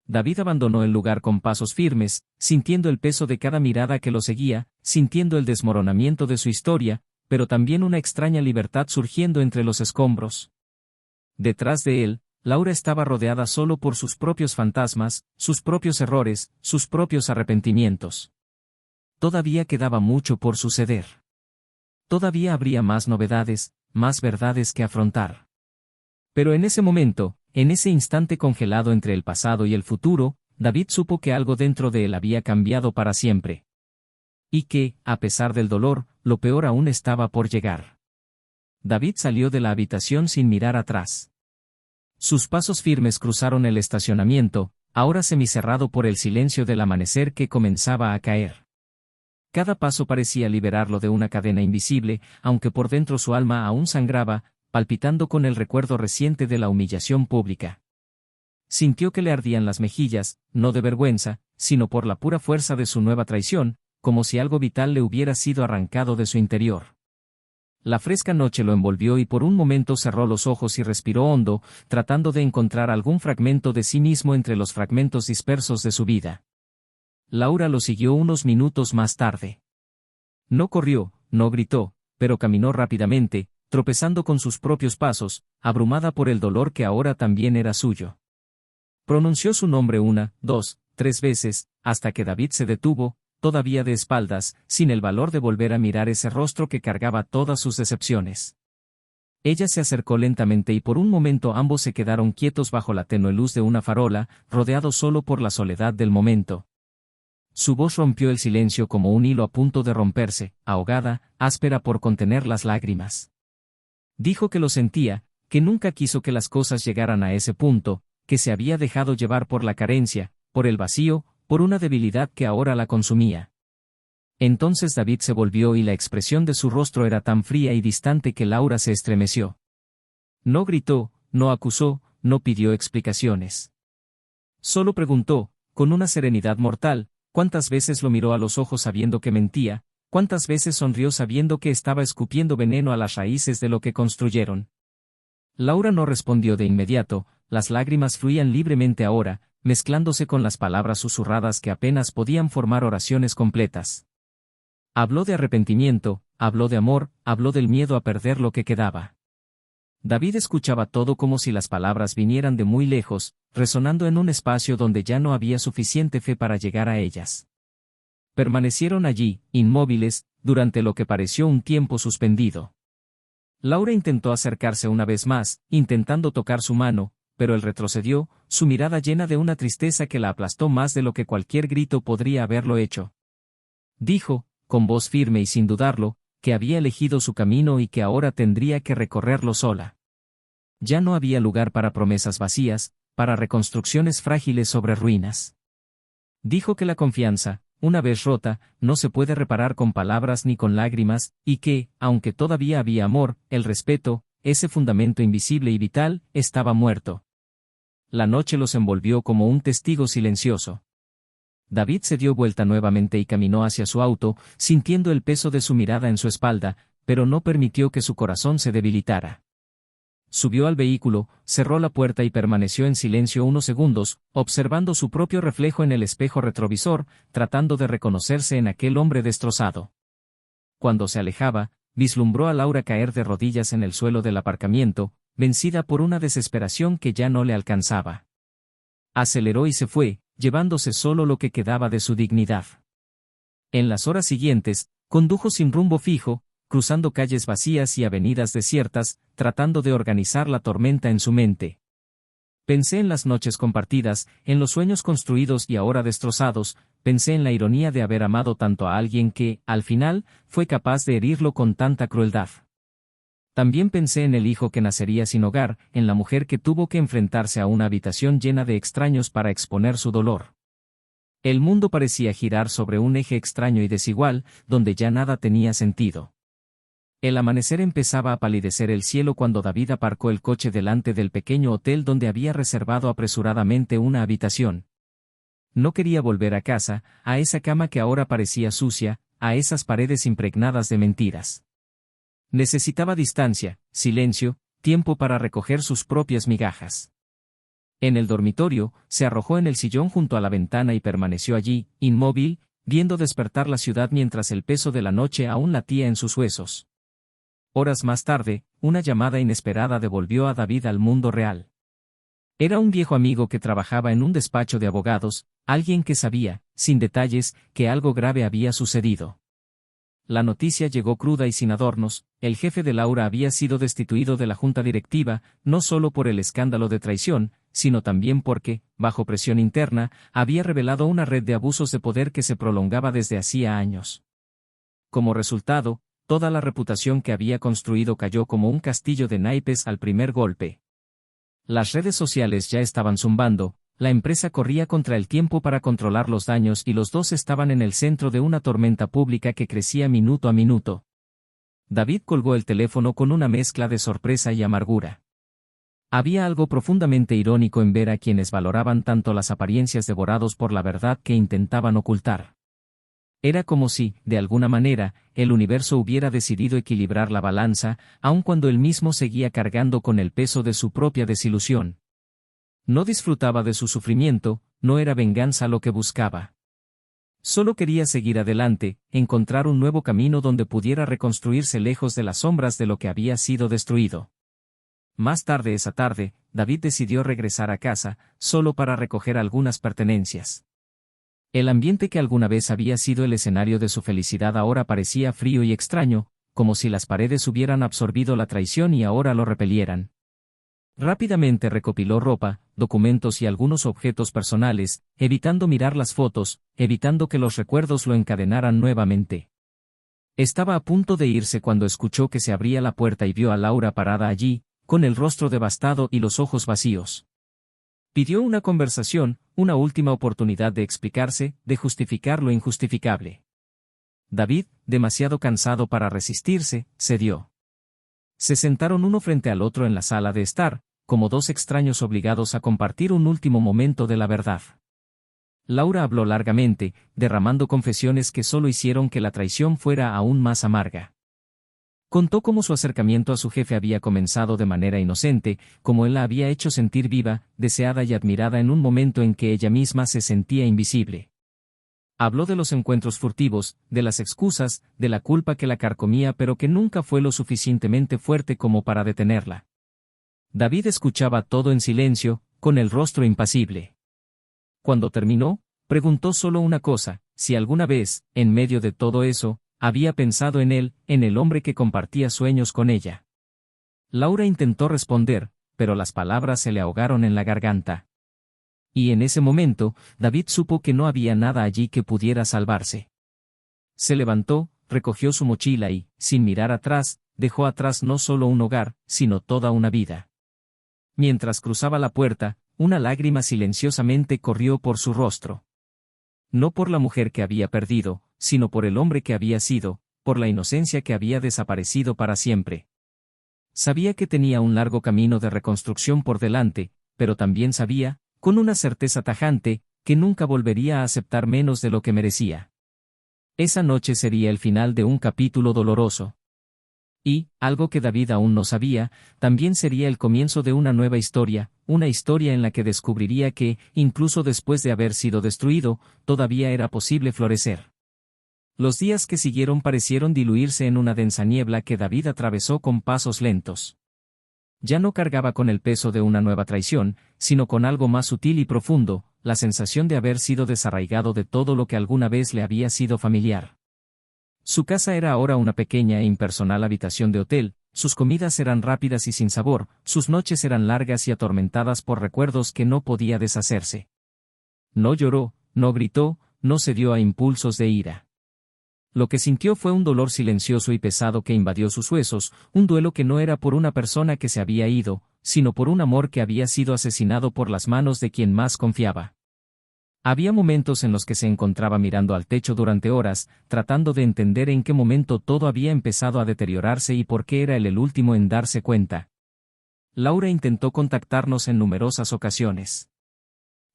David abandonó el lugar con pasos firmes, sintiendo el peso de cada mirada que lo seguía, sintiendo el desmoronamiento de su historia, pero también una extraña libertad surgiendo entre los escombros. Detrás de él, Laura estaba rodeada solo por sus propios fantasmas, sus propios errores, sus propios arrepentimientos. Todavía quedaba mucho por suceder. Todavía habría más novedades, más verdades que afrontar. Pero en ese momento, en ese instante congelado entre el pasado y el futuro, David supo que algo dentro de él había cambiado para siempre. Y que, a pesar del dolor, lo peor aún estaba por llegar. David salió de la habitación sin mirar atrás. Sus pasos firmes cruzaron el estacionamiento, ahora semicerrado por el silencio del amanecer que comenzaba a caer. Cada paso parecía liberarlo de una cadena invisible, aunque por dentro su alma aún sangraba, palpitando con el recuerdo reciente de la humillación pública. Sintió que le ardían las mejillas, no de vergüenza, sino por la pura fuerza de su nueva traición, como si algo vital le hubiera sido arrancado de su interior. La fresca noche lo envolvió y por un momento cerró los ojos y respiró hondo, tratando de encontrar algún fragmento de sí mismo entre los fragmentos dispersos de su vida. Laura lo siguió unos minutos más tarde. No corrió, no gritó, pero caminó rápidamente, tropezando con sus propios pasos, abrumada por el dolor que ahora también era suyo. Pronunció su nombre 1, 2, 3 veces, hasta que David se detuvo, todavía de espaldas, sin el valor de volver a mirar ese rostro que cargaba todas sus decepciones. Ella se acercó lentamente y por un momento ambos se quedaron quietos bajo la tenue luz de una farola, rodeados solo por la soledad del momento. Su voz rompió el silencio como un hilo a punto de romperse, ahogada, áspera por contener las lágrimas. Dijo que lo sentía, que nunca quiso que las cosas llegaran a ese punto, que se había dejado llevar por la carencia, por el vacío, por una debilidad que ahora la consumía. Entonces David se volvió y la expresión de su rostro era tan fría y distante que Laura se estremeció. No gritó, no acusó, no pidió explicaciones. Solo preguntó, con una serenidad mortal, cuántas veces lo miró a los ojos sabiendo que mentía, cuántas veces sonrió sabiendo que estaba escupiendo veneno a las raíces de lo que construyeron. Laura no respondió de inmediato, las lágrimas fluían libremente ahora, mezclándose con las palabras susurradas que apenas podían formar oraciones completas. Habló de arrepentimiento, habló de amor, habló del miedo a perder lo que quedaba. David escuchaba todo como si las palabras vinieran de muy lejos, resonando en un espacio donde ya no había suficiente fe para llegar a ellas. Permanecieron allí, inmóviles, durante lo que pareció un tiempo suspendido. Laura intentó acercarse una vez más, intentando tocar su mano, pero él retrocedió, su mirada llena de una tristeza que la aplastó más de lo que cualquier grito podría haberlo hecho. Dijo, con voz firme y sin dudarlo, que había elegido su camino y que ahora tendría que recorrerlo sola. Ya no había lugar para promesas vacías, para reconstrucciones frágiles sobre ruinas. Dijo que la confianza, una vez rota, no se puede reparar con palabras ni con lágrimas, y que, aunque todavía había amor, el respeto, ese fundamento invisible y vital, estaba muerto. La noche los envolvió como un testigo silencioso. David se dio vuelta nuevamente y caminó hacia su auto, sintiendo el peso de su mirada en su espalda, pero no permitió que su corazón se debilitara. Subió al vehículo, cerró la puerta y permaneció en silencio unos segundos, observando su propio reflejo en el espejo retrovisor, tratando de reconocerse en aquel hombre destrozado. Cuando se alejaba, vislumbró a Laura caer de rodillas en el suelo del aparcamiento, vencida por una desesperación que ya no le alcanzaba. Aceleró y se fue, llevándose solo lo que quedaba de su dignidad. En las horas siguientes, condujo sin rumbo fijo, cruzando calles vacías y avenidas desiertas, tratando de organizar la tormenta en su mente. Pensé en las noches compartidas, en los sueños construidos y ahora destrozados, pensé en la ironía de haber amado tanto a alguien que, al final, fue capaz de herirlo con tanta crueldad. También pensé en el hijo que nacería sin hogar, en la mujer que tuvo que enfrentarse a una habitación llena de extraños para exponer su dolor. El mundo parecía girar sobre un eje extraño y desigual, donde ya nada tenía sentido. El amanecer empezaba a palidecer el cielo cuando David aparcó el coche delante del pequeño hotel donde había reservado apresuradamente una habitación. No quería volver a casa, a esa cama que ahora parecía sucia, a esas paredes impregnadas de mentiras. Necesitaba distancia, silencio, tiempo para recoger sus propias migajas. En el dormitorio, se arrojó en el sillón junto a la ventana y permaneció allí, inmóvil, viendo despertar la ciudad mientras el peso de la noche aún latía en sus huesos. Horas más tarde, una llamada inesperada devolvió a David al mundo real. Era un viejo amigo que trabajaba en un despacho de abogados, alguien que sabía, sin detalles, que algo grave había sucedido. La noticia llegó cruda y sin adornos. El jefe de Laura había sido destituido de la junta directiva, no solo por el escándalo de traición, sino también porque, bajo presión interna, había revelado una red de abusos de poder que se prolongaba desde hacía años. Como resultado, toda la reputación que había construido cayó como un castillo de naipes al primer golpe. Las redes sociales ya estaban zumbando, la empresa corría contra el tiempo para controlar los daños y los dos estaban en el centro de una tormenta pública que crecía minuto a minuto. David colgó el teléfono con una mezcla de sorpresa y amargura. Había algo profundamente irónico en ver a quienes valoraban tanto las apariencias devorados por la verdad que intentaban ocultar. Era como si, de alguna manera, el universo hubiera decidido equilibrar la balanza, aun cuando él mismo seguía cargando con el peso de su propia desilusión. No disfrutaba de su sufrimiento, no era venganza lo que buscaba. Solo quería seguir adelante, encontrar un nuevo camino donde pudiera reconstruirse lejos de las sombras de lo que había sido destruido. Más tarde esa tarde, David decidió regresar a casa, solo para recoger algunas pertenencias. El ambiente que alguna vez había sido el escenario de su felicidad ahora parecía frío y extraño, como si las paredes hubieran absorbido la traición y ahora lo repelieran. Rápidamente recopiló ropa, documentos y algunos objetos personales, evitando mirar las fotos, evitando que los recuerdos lo encadenaran nuevamente. Estaba a punto de irse cuando escuchó que se abría la puerta y vio a Laura parada allí, con el rostro devastado y los ojos vacíos. Pidió una conversación, una última oportunidad de explicarse, de justificar lo injustificable. David, demasiado cansado para resistirse, cedió. Se sentaron uno frente al otro en la sala de estar, como dos extraños obligados a compartir un último momento de la verdad. Laura habló largamente, derramando confesiones que solo hicieron que la traición fuera aún más amarga. Contó cómo su acercamiento a su jefe había comenzado de manera inocente, cómo él la había hecho sentir viva, deseada y admirada en un momento en que ella misma se sentía invisible. Habló de los encuentros furtivos, de las excusas, de la culpa que la carcomía pero que nunca fue lo suficientemente fuerte como para detenerla. David escuchaba todo en silencio, con el rostro impasible. Cuando terminó, preguntó solo una cosa: si alguna vez, en medio de todo eso, había pensado en él, en el hombre que compartía sueños con ella. Laura intentó responder, pero las palabras se le ahogaron en la garganta. Y en ese momento, David supo que no había nada allí que pudiera salvarse. Se levantó, recogió su mochila y, sin mirar atrás, dejó atrás no solo un hogar, sino toda una vida. Mientras cruzaba la puerta, una lágrima silenciosamente corrió por su rostro. No por la mujer que había perdido, sino por el hombre que había sido, por la inocencia que había desaparecido para siempre. Sabía que tenía un largo camino de reconstrucción por delante, pero también sabía, con una certeza tajante, que nunca volvería a aceptar menos de lo que merecía. Esa noche sería el final de un capítulo doloroso. Y, algo que David aún no sabía, también sería el comienzo de una nueva historia, una historia en la que descubriría que, incluso después de haber sido destruido, todavía era posible florecer. Los días que siguieron parecieron diluirse en una densa niebla que David atravesó con pasos lentos. Ya no cargaba con el peso de una nueva traición, sino con algo más sutil y profundo, la sensación de haber sido desarraigado de todo lo que alguna vez le había sido familiar. Su casa era ahora una pequeña e impersonal habitación de hotel, sus comidas eran rápidas y sin sabor, sus noches eran largas y atormentadas por recuerdos que no podía deshacerse. No lloró, no gritó, no cedió a impulsos de ira. Lo que sintió fue un dolor silencioso y pesado que invadió sus huesos, un duelo que no era por una persona que se había ido, sino por un amor que había sido asesinado por las manos de quien más confiaba. Había momentos en los que se encontraba mirando al techo durante horas, tratando de entender en qué momento todo había empezado a deteriorarse y por qué era él el último en darse cuenta. Laura intentó contactarnos en numerosas ocasiones.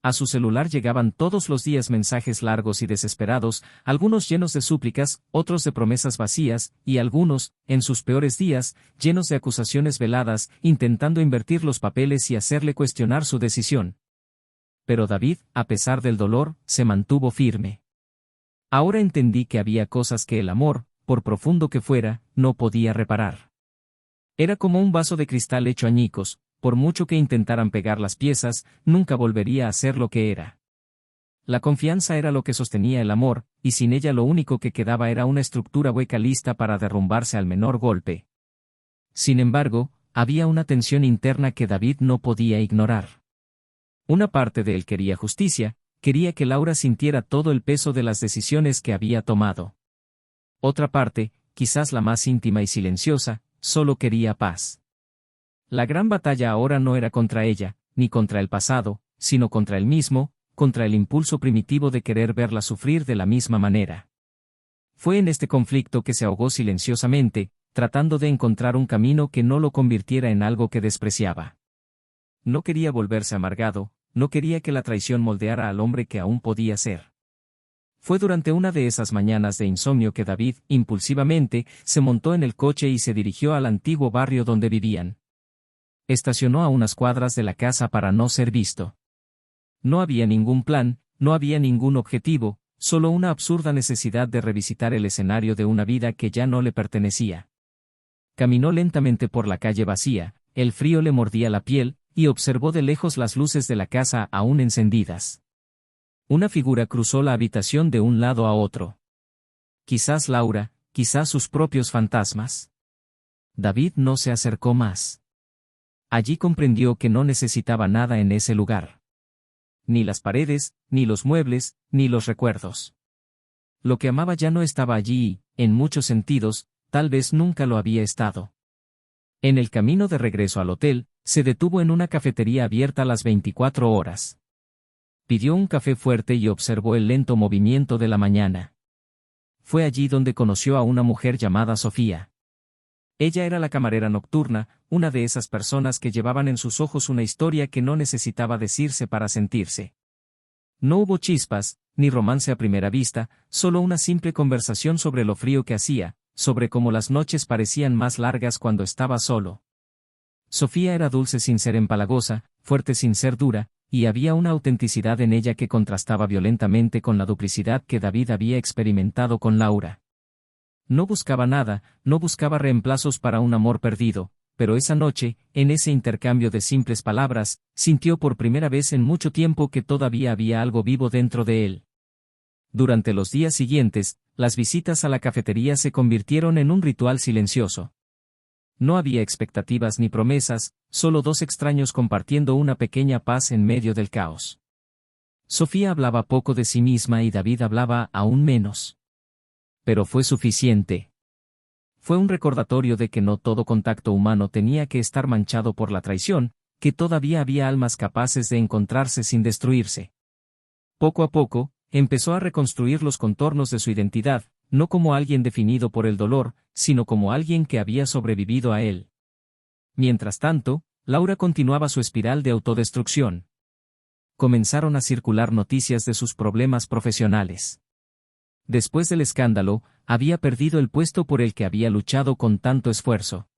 A su celular llegaban todos los días mensajes largos y desesperados, algunos llenos de súplicas, otros de promesas vacías, y algunos, en sus peores días, llenos de acusaciones veladas, intentando invertir los papeles y hacerle cuestionar su decisión. Pero David, a pesar del dolor, se mantuvo firme. Ahora entendí que había cosas que el amor, por profundo que fuera, no podía reparar. Era como un vaso de cristal hecho añicos, por mucho que intentaran pegar las piezas, nunca volvería a ser lo que era. La confianza era lo que sostenía el amor, y sin ella lo único que quedaba era una estructura hueca lista para derrumbarse al menor golpe. Sin embargo, había una tensión interna que David no podía ignorar. Una parte de él quería justicia, quería que Laura sintiera todo el peso de las decisiones que había tomado. Otra parte, quizás la más íntima y silenciosa, solo quería paz. La gran batalla ahora no era contra ella, ni contra el pasado, sino contra él mismo, contra el impulso primitivo de querer verla sufrir de la misma manera. Fue en este conflicto que se ahogó silenciosamente, tratando de encontrar un camino que no lo convirtiera en algo que despreciaba. No quería volverse amargado, no quería que la traición moldeara al hombre que aún podía ser. Fue durante una de esas mañanas de insomnio que David, impulsivamente, se montó en el coche y se dirigió al antiguo barrio donde vivían. Estacionó a unas cuadras de la casa para no ser visto. No había ningún plan, no había ningún objetivo, solo una absurda necesidad de revisitar el escenario de una vida que ya no le pertenecía. Caminó lentamente por la calle vacía, el frío le mordía la piel, y observó de lejos las luces de la casa aún encendidas. Una figura cruzó la habitación de un lado a otro. Quizás Laura, quizás sus propios fantasmas. David no se acercó más. Allí comprendió que no necesitaba nada en ese lugar. Ni las paredes, ni los muebles, ni los recuerdos. Lo que amaba ya no estaba allí y, en muchos sentidos, tal vez nunca lo había estado. En el camino de regreso al hotel, se detuvo en una cafetería abierta las 24 horas. Pidió un café fuerte y observó el lento movimiento de la mañana. Fue allí donde conoció a una mujer llamada Sofía. Ella era la camarera nocturna, una de esas personas que llevaban en sus ojos una historia que no necesitaba decirse para sentirse. No hubo chispas, ni romance a primera vista, solo una simple conversación sobre lo frío que hacía, sobre cómo las noches parecían más largas cuando estaba solo. Sofía era dulce sin ser empalagosa, fuerte sin ser dura, y había una autenticidad en ella que contrastaba violentamente con la duplicidad que David había experimentado con Laura. No buscaba nada, no buscaba reemplazos para un amor perdido, pero esa noche, en ese intercambio de simples palabras, sintió por primera vez en mucho tiempo que todavía había algo vivo dentro de él. Durante los días siguientes, las visitas a la cafetería se convirtieron en un ritual silencioso. No había expectativas ni promesas, solo dos extraños compartiendo una pequeña paz en medio del caos. Sofía hablaba poco de sí misma y David hablaba aún menos. Pero fue suficiente. Fue un recordatorio de que no todo contacto humano tenía que estar manchado por la traición, que todavía había almas capaces de encontrarse sin destruirse. Poco a poco, empezó a reconstruir los contornos de su identidad, no como alguien definido por el dolor, sino como alguien que había sobrevivido a él. Mientras tanto, Laura continuaba su espiral de autodestrucción. Comenzaron a circular noticias de sus problemas profesionales. Después del escándalo, había perdido el puesto por el que había luchado con tanto esfuerzo.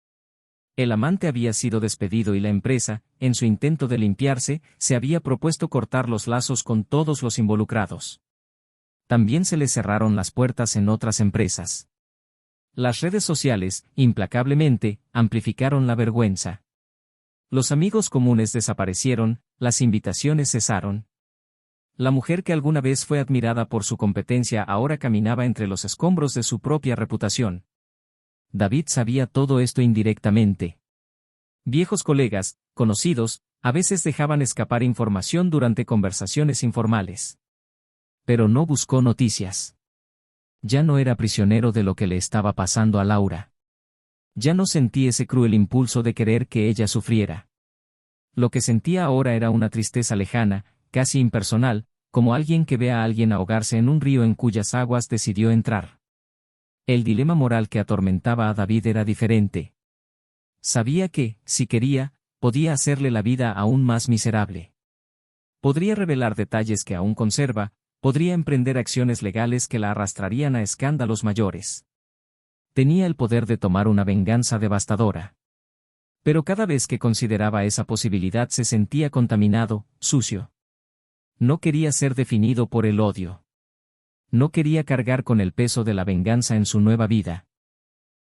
El amante había sido despedido y la empresa, en su intento de limpiarse, se había propuesto cortar los lazos con todos los involucrados. También se le cerraron las puertas en otras empresas. Las redes sociales, implacablemente, amplificaron la vergüenza. Los amigos comunes desaparecieron, las invitaciones cesaron. La mujer que alguna vez fue admirada por su competencia ahora caminaba entre los escombros de su propia reputación. David sabía todo esto indirectamente. Viejos colegas, conocidos, a veces dejaban escapar información durante conversaciones informales. Pero no buscó noticias. Ya no era prisionero de lo que le estaba pasando a Laura. Ya no sentí ese cruel impulso de querer que ella sufriera. Lo que sentía ahora era una tristeza lejana, casi impersonal, como alguien que ve a alguien ahogarse en un río en cuyas aguas decidió entrar. El dilema moral que atormentaba a David era diferente. Sabía que, si quería, podía hacerle la vida aún más miserable. Podría revelar detalles que aún conserva, podría emprender acciones legales que la arrastrarían a escándalos mayores. Tenía el poder de tomar una venganza devastadora. Pero cada vez que consideraba esa posibilidad se sentía contaminado, sucio. No quería ser definido por el odio. No quería cargar con el peso de la venganza en su nueva vida.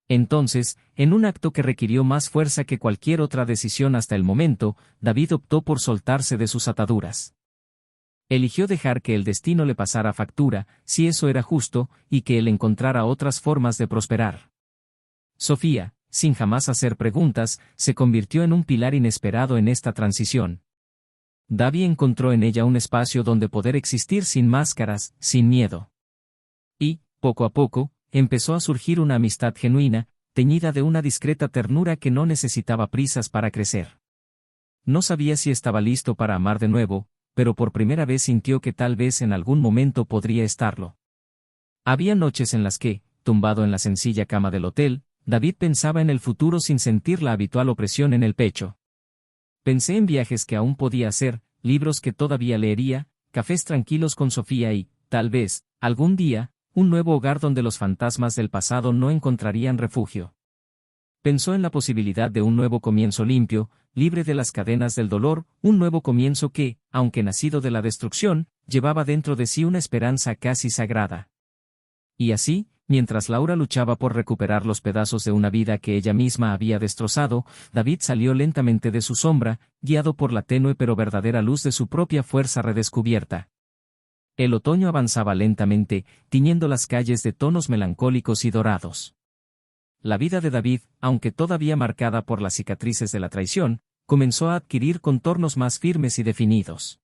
Entonces, en un acto que requirió más fuerza que cualquier otra decisión hasta el momento, David optó por soltarse de sus ataduras. Eligió dejar que el destino le pasara factura, si eso era justo, y que él encontrara otras formas de prosperar. Sofía, sin jamás hacer preguntas, se convirtió en un pilar inesperado en esta transición. David encontró en ella un espacio donde poder existir sin máscaras, sin miedo. Y, poco a poco, empezó a surgir una amistad genuina, teñida de una discreta ternura que no necesitaba prisas para crecer. No sabía si estaba listo para amar de nuevo, pero por primera vez sintió que tal vez en algún momento podría estarlo. Había noches en las que, tumbado en la sencilla cama del hotel, David pensaba en el futuro sin sentir la habitual opresión en el pecho. Pensé en viajes que aún podía hacer, libros que todavía leería, cafés tranquilos con Sofía y, tal vez, algún día, un nuevo hogar donde los fantasmas del pasado no encontrarían refugio. Pensó en la posibilidad de un nuevo comienzo limpio, libre de las cadenas del dolor, un nuevo comienzo que, aunque nacido de la destrucción, llevaba dentro de sí una esperanza casi sagrada. Y así, mientras Laura luchaba por recuperar los pedazos de una vida que ella misma había destrozado, David salió lentamente de su sombra, guiado por la tenue pero verdadera luz de su propia fuerza redescubierta. El otoño avanzaba lentamente, tiñendo las calles de tonos melancólicos y dorados. La vida de David, aunque todavía marcada por las cicatrices de la traición, comenzó a adquirir contornos más firmes y definidos.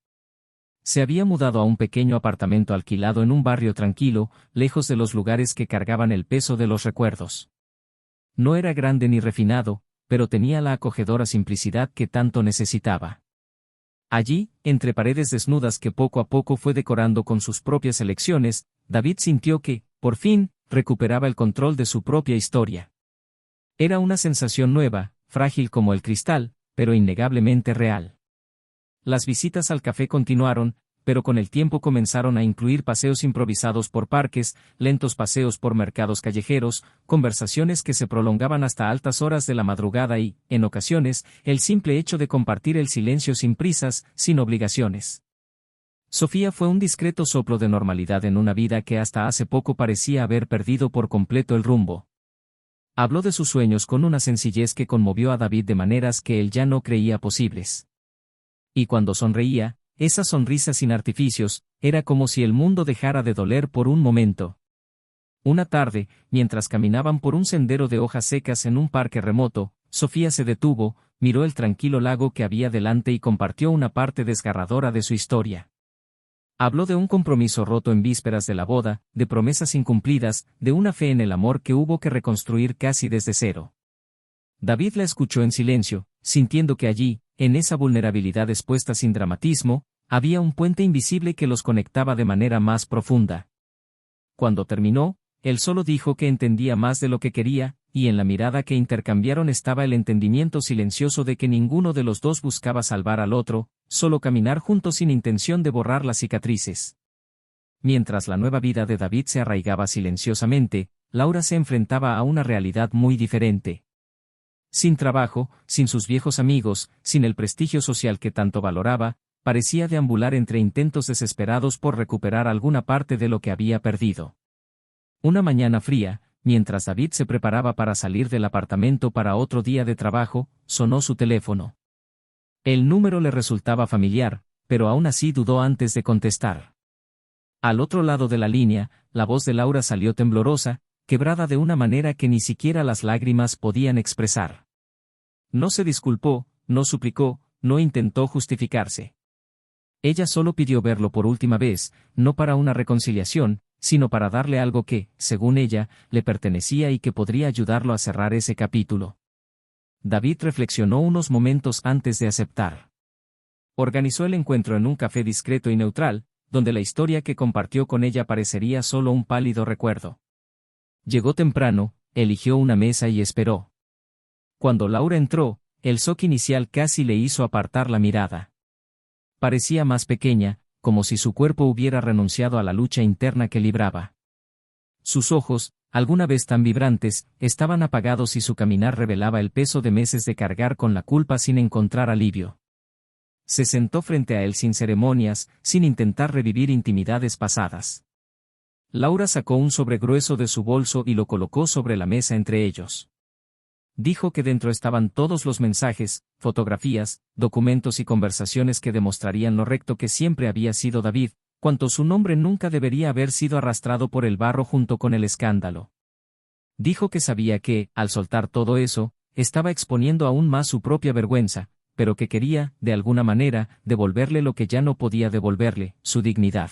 Se había mudado a un pequeño apartamento alquilado en un barrio tranquilo, lejos de los lugares que cargaban el peso de los recuerdos. No era grande ni refinado, pero tenía la acogedora simplicidad que tanto necesitaba. Allí, entre paredes desnudas que poco a poco fue decorando con sus propias elecciones, David sintió que, por fin, recuperaba el control de su propia historia. Era una sensación nueva, frágil como el cristal, pero innegablemente real. Las visitas al café continuaron, pero con el tiempo comenzaron a incluir paseos improvisados por parques, lentos paseos por mercados callejeros, conversaciones que se prolongaban hasta altas horas de la madrugada y, en ocasiones, el simple hecho de compartir el silencio sin prisas, sin obligaciones. Sofía fue un discreto soplo de normalidad en una vida que hasta hace poco parecía haber perdido por completo el rumbo. Habló de sus sueños con una sencillez que conmovió a David de maneras que él ya no creía posibles. Y cuando sonreía, esa sonrisa sin artificios, era como si el mundo dejara de doler por un momento. Una tarde, mientras caminaban por un sendero de hojas secas en un parque remoto, Sofía se detuvo, miró el tranquilo lago que había delante y compartió una parte desgarradora de su historia. Habló de un compromiso roto en vísperas de la boda, de promesas incumplidas, de una fe en el amor que hubo que reconstruir casi desde cero. David la escuchó en silencio, sintiendo que allí, en esa vulnerabilidad expuesta sin dramatismo, había un puente invisible que los conectaba de manera más profunda. Cuando terminó, él solo dijo que entendía más de lo que quería, y en la mirada que intercambiaron estaba el entendimiento silencioso de que ninguno de los dos buscaba salvar al otro, solo caminar juntos sin intención de borrar las cicatrices. Mientras la nueva vida de David se arraigaba silenciosamente, Laura se enfrentaba a una realidad muy diferente. Sin trabajo, sin sus viejos amigos, sin el prestigio social que tanto valoraba, parecía deambular entre intentos desesperados por recuperar alguna parte de lo que había perdido. Una mañana fría, mientras David se preparaba para salir del apartamento para otro día de trabajo, sonó su teléfono. El número le resultaba familiar, pero aún así dudó antes de contestar. Al otro lado de la línea, la voz de Laura salió temblorosa, quebrada de una manera que ni siquiera las lágrimas podían expresar. No se disculpó, no suplicó, no intentó justificarse. Ella solo pidió verlo por última vez, no para una reconciliación, sino para darle algo que, según ella, le pertenecía y que podría ayudarlo a cerrar ese capítulo. David reflexionó unos momentos antes de aceptar. Organizó el encuentro en un café discreto y neutral, donde la historia que compartió con ella parecería solo un pálido recuerdo. Llegó temprano, eligió una mesa y esperó. Cuando Laura entró, el shock inicial casi le hizo apartar la mirada. Parecía más pequeña, como si su cuerpo hubiera renunciado a la lucha interna que libraba. Sus ojos, alguna vez tan vibrantes, estaban apagados y su caminar revelaba el peso de meses de cargar con la culpa sin encontrar alivio. Se sentó frente a él sin ceremonias, sin intentar revivir intimidades pasadas. Laura sacó un sobre grueso de su bolso y lo colocó sobre la mesa entre ellos. Dijo que dentro estaban todos los mensajes, fotografías, documentos y conversaciones que demostrarían lo recto que siempre había sido David, cuanto su nombre nunca debería haber sido arrastrado por el barro junto con el escándalo. Dijo que sabía que, al soltar todo eso, estaba exponiendo aún más su propia vergüenza, pero que quería, de alguna manera, devolverle lo que ya no podía devolverle, su dignidad.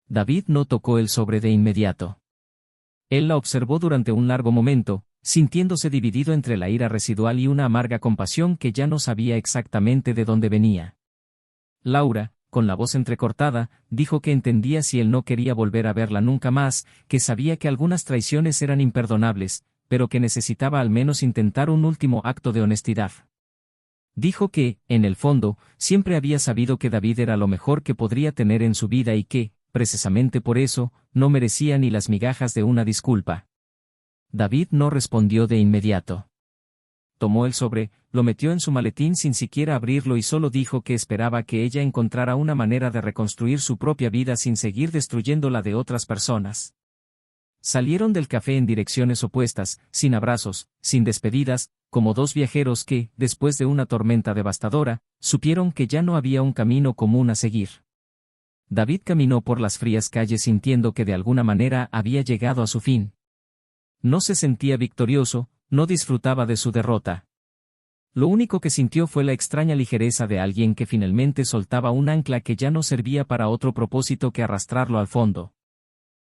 David no tocó el sobre de inmediato. Él la observó durante un largo momento, sintiéndose dividido entre la ira residual y una amarga compasión que ya no sabía exactamente de dónde venía. Laura, con la voz entrecortada, dijo que entendía si él no quería volver a verla nunca más, que sabía que algunas traiciones eran imperdonables, pero que necesitaba al menos intentar un último acto de honestidad. Dijo que, en el fondo, siempre había sabido que David era lo mejor que podría tener en su vida y que, precisamente por eso, no merecía ni las migajas de una disculpa. David no respondió de inmediato. Tomó el sobre, lo metió en su maletín sin siquiera abrirlo y solo dijo que esperaba que ella encontrara una manera de reconstruir su propia vida sin seguir destruyendo la de otras personas. Salieron del café en direcciones opuestas, sin abrazos, sin despedidas, como dos viajeros que, después de una tormenta devastadora, supieron que ya no había un camino común a seguir. David caminó por las frías calles sintiendo que de alguna manera había llegado a su fin. No se sentía victorioso, no disfrutaba de su derrota. Lo único que sintió fue la extraña ligereza de alguien que finalmente soltaba un ancla que ya no servía para otro propósito que arrastrarlo al fondo.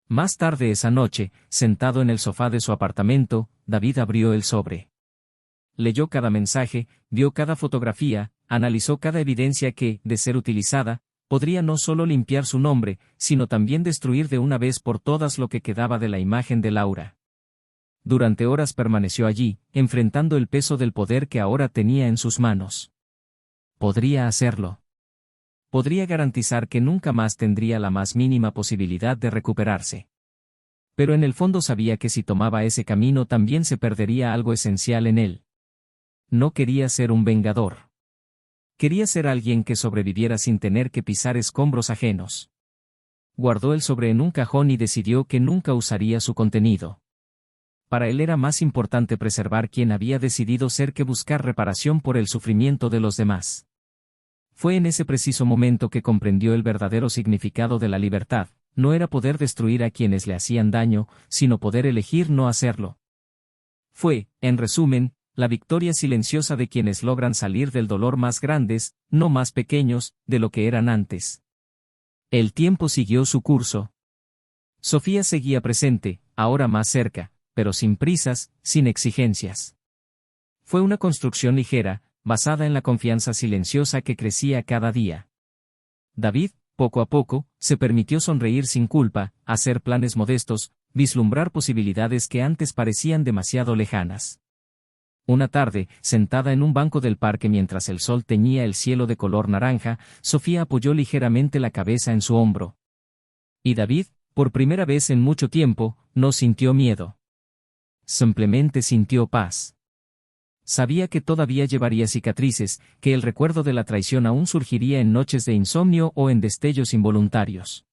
Más tarde esa noche, sentado en el sofá de su apartamento, David abrió el sobre. Leyó cada mensaje, vio cada fotografía, analizó cada evidencia que, de ser utilizada, podría no solo limpiar su nombre, sino también destruir de una vez por todas lo que quedaba de la imagen de Laura. Durante horas permaneció allí, enfrentando el peso del poder que ahora tenía en sus manos. Podría hacerlo. Podría garantizar que nunca más tendría la más mínima posibilidad de recuperarse. Pero en el fondo sabía que si tomaba ese camino también se perdería algo esencial en él. No quería ser un vengador. Quería ser alguien que sobreviviera sin tener que pisar escombros ajenos. Guardó el sobre en un cajón y decidió que nunca usaría su contenido. Para él era más importante preservar quien había decidido ser que buscar reparación por el sufrimiento de los demás. Fue en ese preciso momento que comprendió el verdadero significado de la libertad, no era poder destruir a quienes le hacían daño, sino poder elegir no hacerlo. Fue, en resumen, la victoria silenciosa de quienes logran salir del dolor más grandes, no más pequeños, de lo que eran antes. El tiempo siguió su curso. Sofía seguía presente, ahora más cerca, pero sin prisas, sin exigencias. Fue una construcción ligera, basada en la confianza silenciosa que crecía cada día. David, poco a poco, se permitió sonreír sin culpa, hacer planes modestos, vislumbrar posibilidades que antes parecían demasiado lejanas. Una tarde, sentada en un banco del parque mientras el sol teñía el cielo de color naranja, Sofía apoyó ligeramente la cabeza en su hombro. Y David, por primera vez en mucho tiempo, no sintió miedo. Simplemente sintió paz. Sabía que todavía llevaría cicatrices, que el recuerdo de la traición aún surgiría en noches de insomnio o en destellos involuntarios.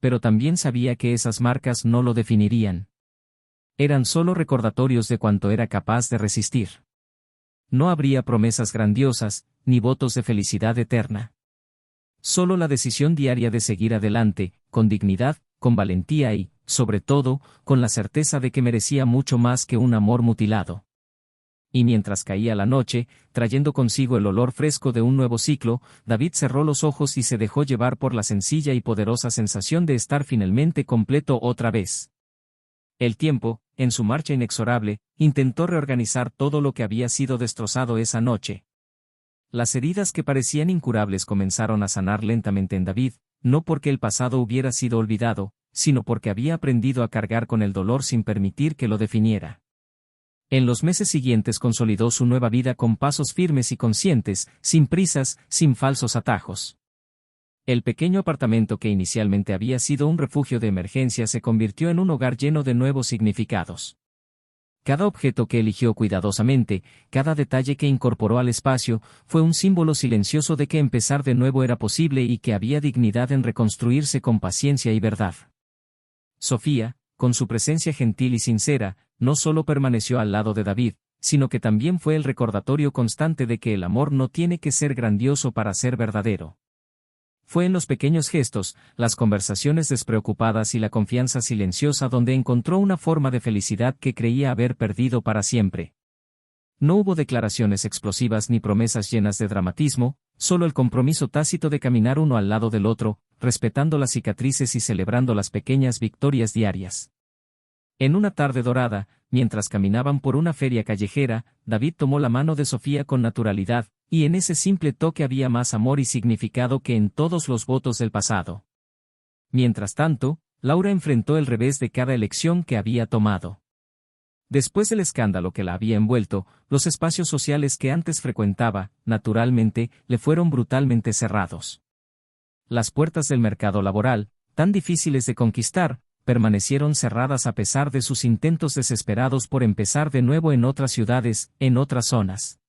Pero también sabía que esas marcas no lo definirían. Eran solo recordatorios de cuánto era capaz de resistir. No habría promesas grandiosas, ni votos de felicidad eterna. Solo la decisión diaria de seguir adelante, con dignidad, con valentía y, sobre todo, con la certeza de que merecía mucho más que un amor mutilado. Y mientras caía la noche, trayendo consigo el olor fresco de un nuevo ciclo, David cerró los ojos y se dejó llevar por la sencilla y poderosa sensación de estar finalmente completo otra vez. El tiempo, en su marcha inexorable, intentó reorganizar todo lo que había sido destrozado esa noche. Las heridas que parecían incurables comenzaron a sanar lentamente en David, no porque el pasado hubiera sido olvidado, sino porque había aprendido a cargar con el dolor sin permitir que lo definiera. En los meses siguientes consolidó su nueva vida con pasos firmes y conscientes, sin prisas, sin falsos atajos. El pequeño apartamento que inicialmente había sido un refugio de emergencia se convirtió en un hogar lleno de nuevos significados. Cada objeto que eligió cuidadosamente, cada detalle que incorporó al espacio, fue un símbolo silencioso de que empezar de nuevo era posible y que había dignidad en reconstruirse con paciencia y verdad. Sofía, con su presencia gentil y sincera, no solo permaneció al lado de David, sino que también fue el recordatorio constante de que el amor no tiene que ser grandioso para ser verdadero. Fue en los pequeños gestos, las conversaciones despreocupadas y la confianza silenciosa donde encontró una forma de felicidad que creía haber perdido para siempre. No hubo declaraciones explosivas ni promesas llenas de dramatismo, solo el compromiso tácito de caminar uno al lado del otro, respetando las cicatrices y celebrando las pequeñas victorias diarias. En una tarde dorada, mientras caminaban por una feria callejera, David tomó la mano de Sofía con naturalidad, y en ese simple toque había más amor y significado que en todos los votos del pasado. Mientras tanto, Laura enfrentó el revés de cada elección que había tomado. Después del escándalo que la había envuelto, los espacios sociales que antes frecuentaba, naturalmente, le fueron brutalmente cerrados. Las puertas del mercado laboral, tan difíciles de conquistar, permanecieron cerradas a pesar de sus intentos desesperados por empezar de nuevo en otras ciudades, en otras zonas.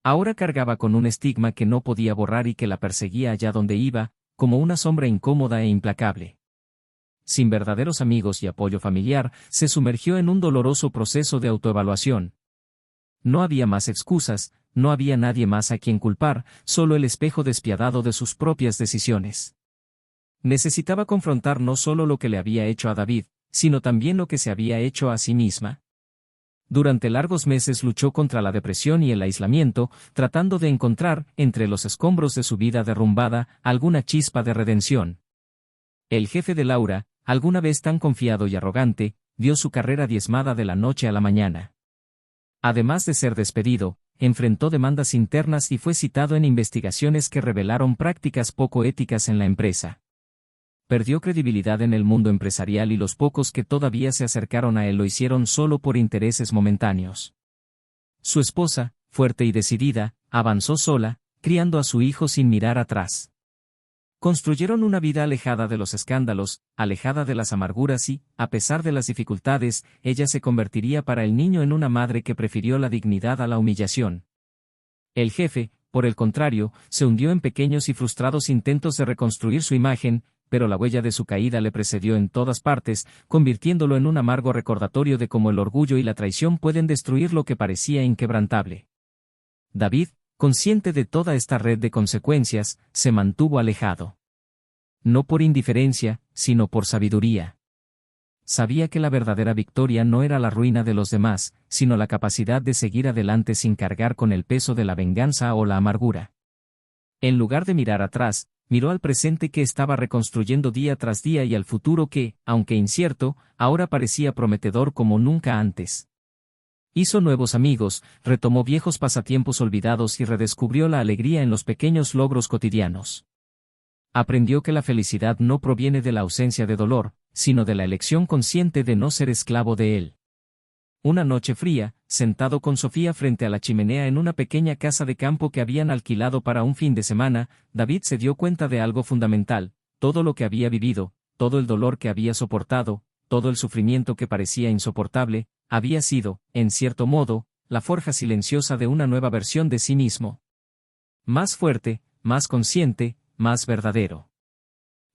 Ahora cargaba con un estigma que no podía borrar y que la perseguía allá donde iba, como una sombra incómoda e implacable. Sin verdaderos amigos y apoyo familiar, se sumergió en un doloroso proceso de autoevaluación. No había más excusas, no había nadie más a quien culpar, solo el espejo despiadado de sus propias decisiones. Necesitaba confrontar no solo lo que le había hecho a David, sino también lo que se había hecho a sí misma. Durante largos meses luchó contra la depresión y el aislamiento, tratando de encontrar, entre los escombros de su vida derrumbada, alguna chispa de redención. El jefe de Laura, alguna vez tan confiado y arrogante, vio su carrera diezmada de la noche a la mañana. Además de ser despedido, enfrentó demandas internas y fue citado en investigaciones que revelaron prácticas poco éticas en la empresa. Perdió credibilidad en el mundo empresarial y los pocos que todavía se acercaron a él lo hicieron solo por intereses momentáneos. Su esposa, fuerte y decidida, avanzó sola, criando a su hijo sin mirar atrás. Construyeron una vida alejada de los escándalos, alejada de las amarguras y, a pesar de las dificultades, ella se convertiría para el niño en una madre que prefirió la dignidad a la humillación. El jefe, por el contrario, se hundió en pequeños y frustrados intentos de reconstruir su imagen, pero la huella de su caída le precedió en todas partes, convirtiéndolo en un amargo recordatorio de cómo el orgullo y la traición pueden destruir lo que parecía inquebrantable. David, consciente de toda esta red de consecuencias, se mantuvo alejado. No por indiferencia, sino por sabiduría. Sabía que la verdadera victoria no era la ruina de los demás, sino la capacidad de seguir adelante sin cargar con el peso de la venganza o la amargura. En lugar de mirar atrás, miró al presente que estaba reconstruyendo día tras día y al futuro que, aunque incierto, ahora parecía prometedor como nunca antes. Hizo nuevos amigos, retomó viejos pasatiempos olvidados y redescubrió la alegría en los pequeños logros cotidianos. Aprendió que la felicidad no proviene de la ausencia de dolor, sino de la elección consciente de no ser esclavo de él. Una noche fría, sentado con Sofía frente a la chimenea en una pequeña casa de campo que habían alquilado para un fin de semana, David se dio cuenta de algo fundamental: todo lo que había vivido, todo el dolor que había soportado, todo el sufrimiento que parecía insoportable, había sido, en cierto modo, la forja silenciosa de una nueva versión de sí mismo. Más fuerte, más consciente, más verdadero.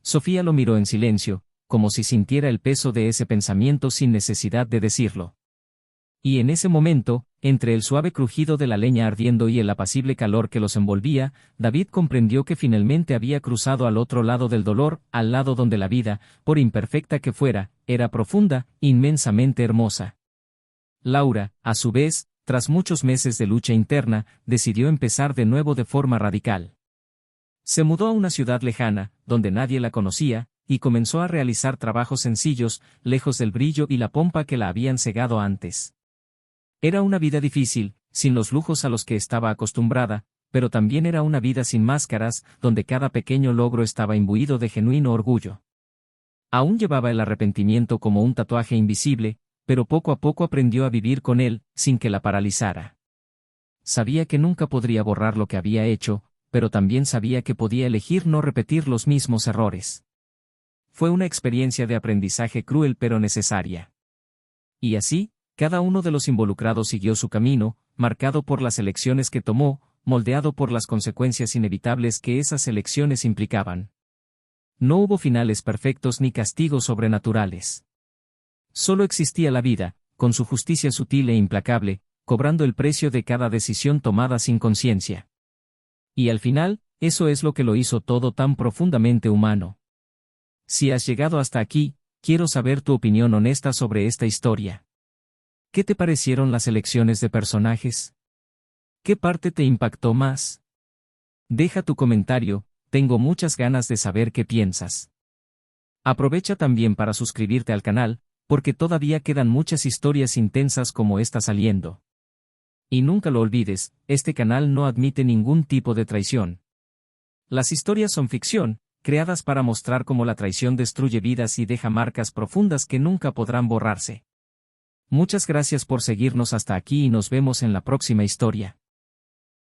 Sofía lo miró en silencio, como si sintiera el peso de ese pensamiento sin necesidad de decirlo. Y en ese momento, entre el suave crujido de la leña ardiendo y el apacible calor que los envolvía, David comprendió que finalmente había cruzado al otro lado del dolor, al lado donde la vida, por imperfecta que fuera, era profunda, inmensamente hermosa. Laura, a su vez, tras muchos meses de lucha interna, decidió empezar de nuevo de forma radical. Se mudó a una ciudad lejana, donde nadie la conocía, y comenzó a realizar trabajos sencillos, lejos del brillo y la pompa que la habían cegado antes. Era una vida difícil, sin los lujos a los que estaba acostumbrada, pero también era una vida sin máscaras, donde cada pequeño logro estaba imbuido de genuino orgullo. Aún llevaba el arrepentimiento como un tatuaje invisible, pero poco a poco aprendió a vivir con él, sin que la paralizara. Sabía que nunca podría borrar lo que había hecho, pero también sabía que podía elegir no repetir los mismos errores. Fue una experiencia de aprendizaje cruel pero necesaria. Y así, cada uno de los involucrados siguió su camino, marcado por las elecciones que tomó, moldeado por las consecuencias inevitables que esas elecciones implicaban. No hubo finales perfectos ni castigos sobrenaturales. Solo existía la vida, con su justicia sutil e implacable, cobrando el precio de cada decisión tomada sin conciencia. Y al final, eso es lo que lo hizo todo tan profundamente humano. Si has llegado hasta aquí, quiero saber tu opinión honesta sobre esta historia. ¿Qué te parecieron las elecciones de personajes? ¿Qué parte te impactó más? Deja tu comentario, tengo muchas ganas de saber qué piensas. Aprovecha también para suscribirte al canal, porque todavía quedan muchas historias intensas como esta saliendo. Y nunca lo olvides, este canal no admite ningún tipo de traición. Las historias son ficción, creadas para mostrar cómo la traición destruye vidas y deja marcas profundas que nunca podrán borrarse. Muchas gracias por seguirnos hasta aquí y nos vemos en la próxima historia.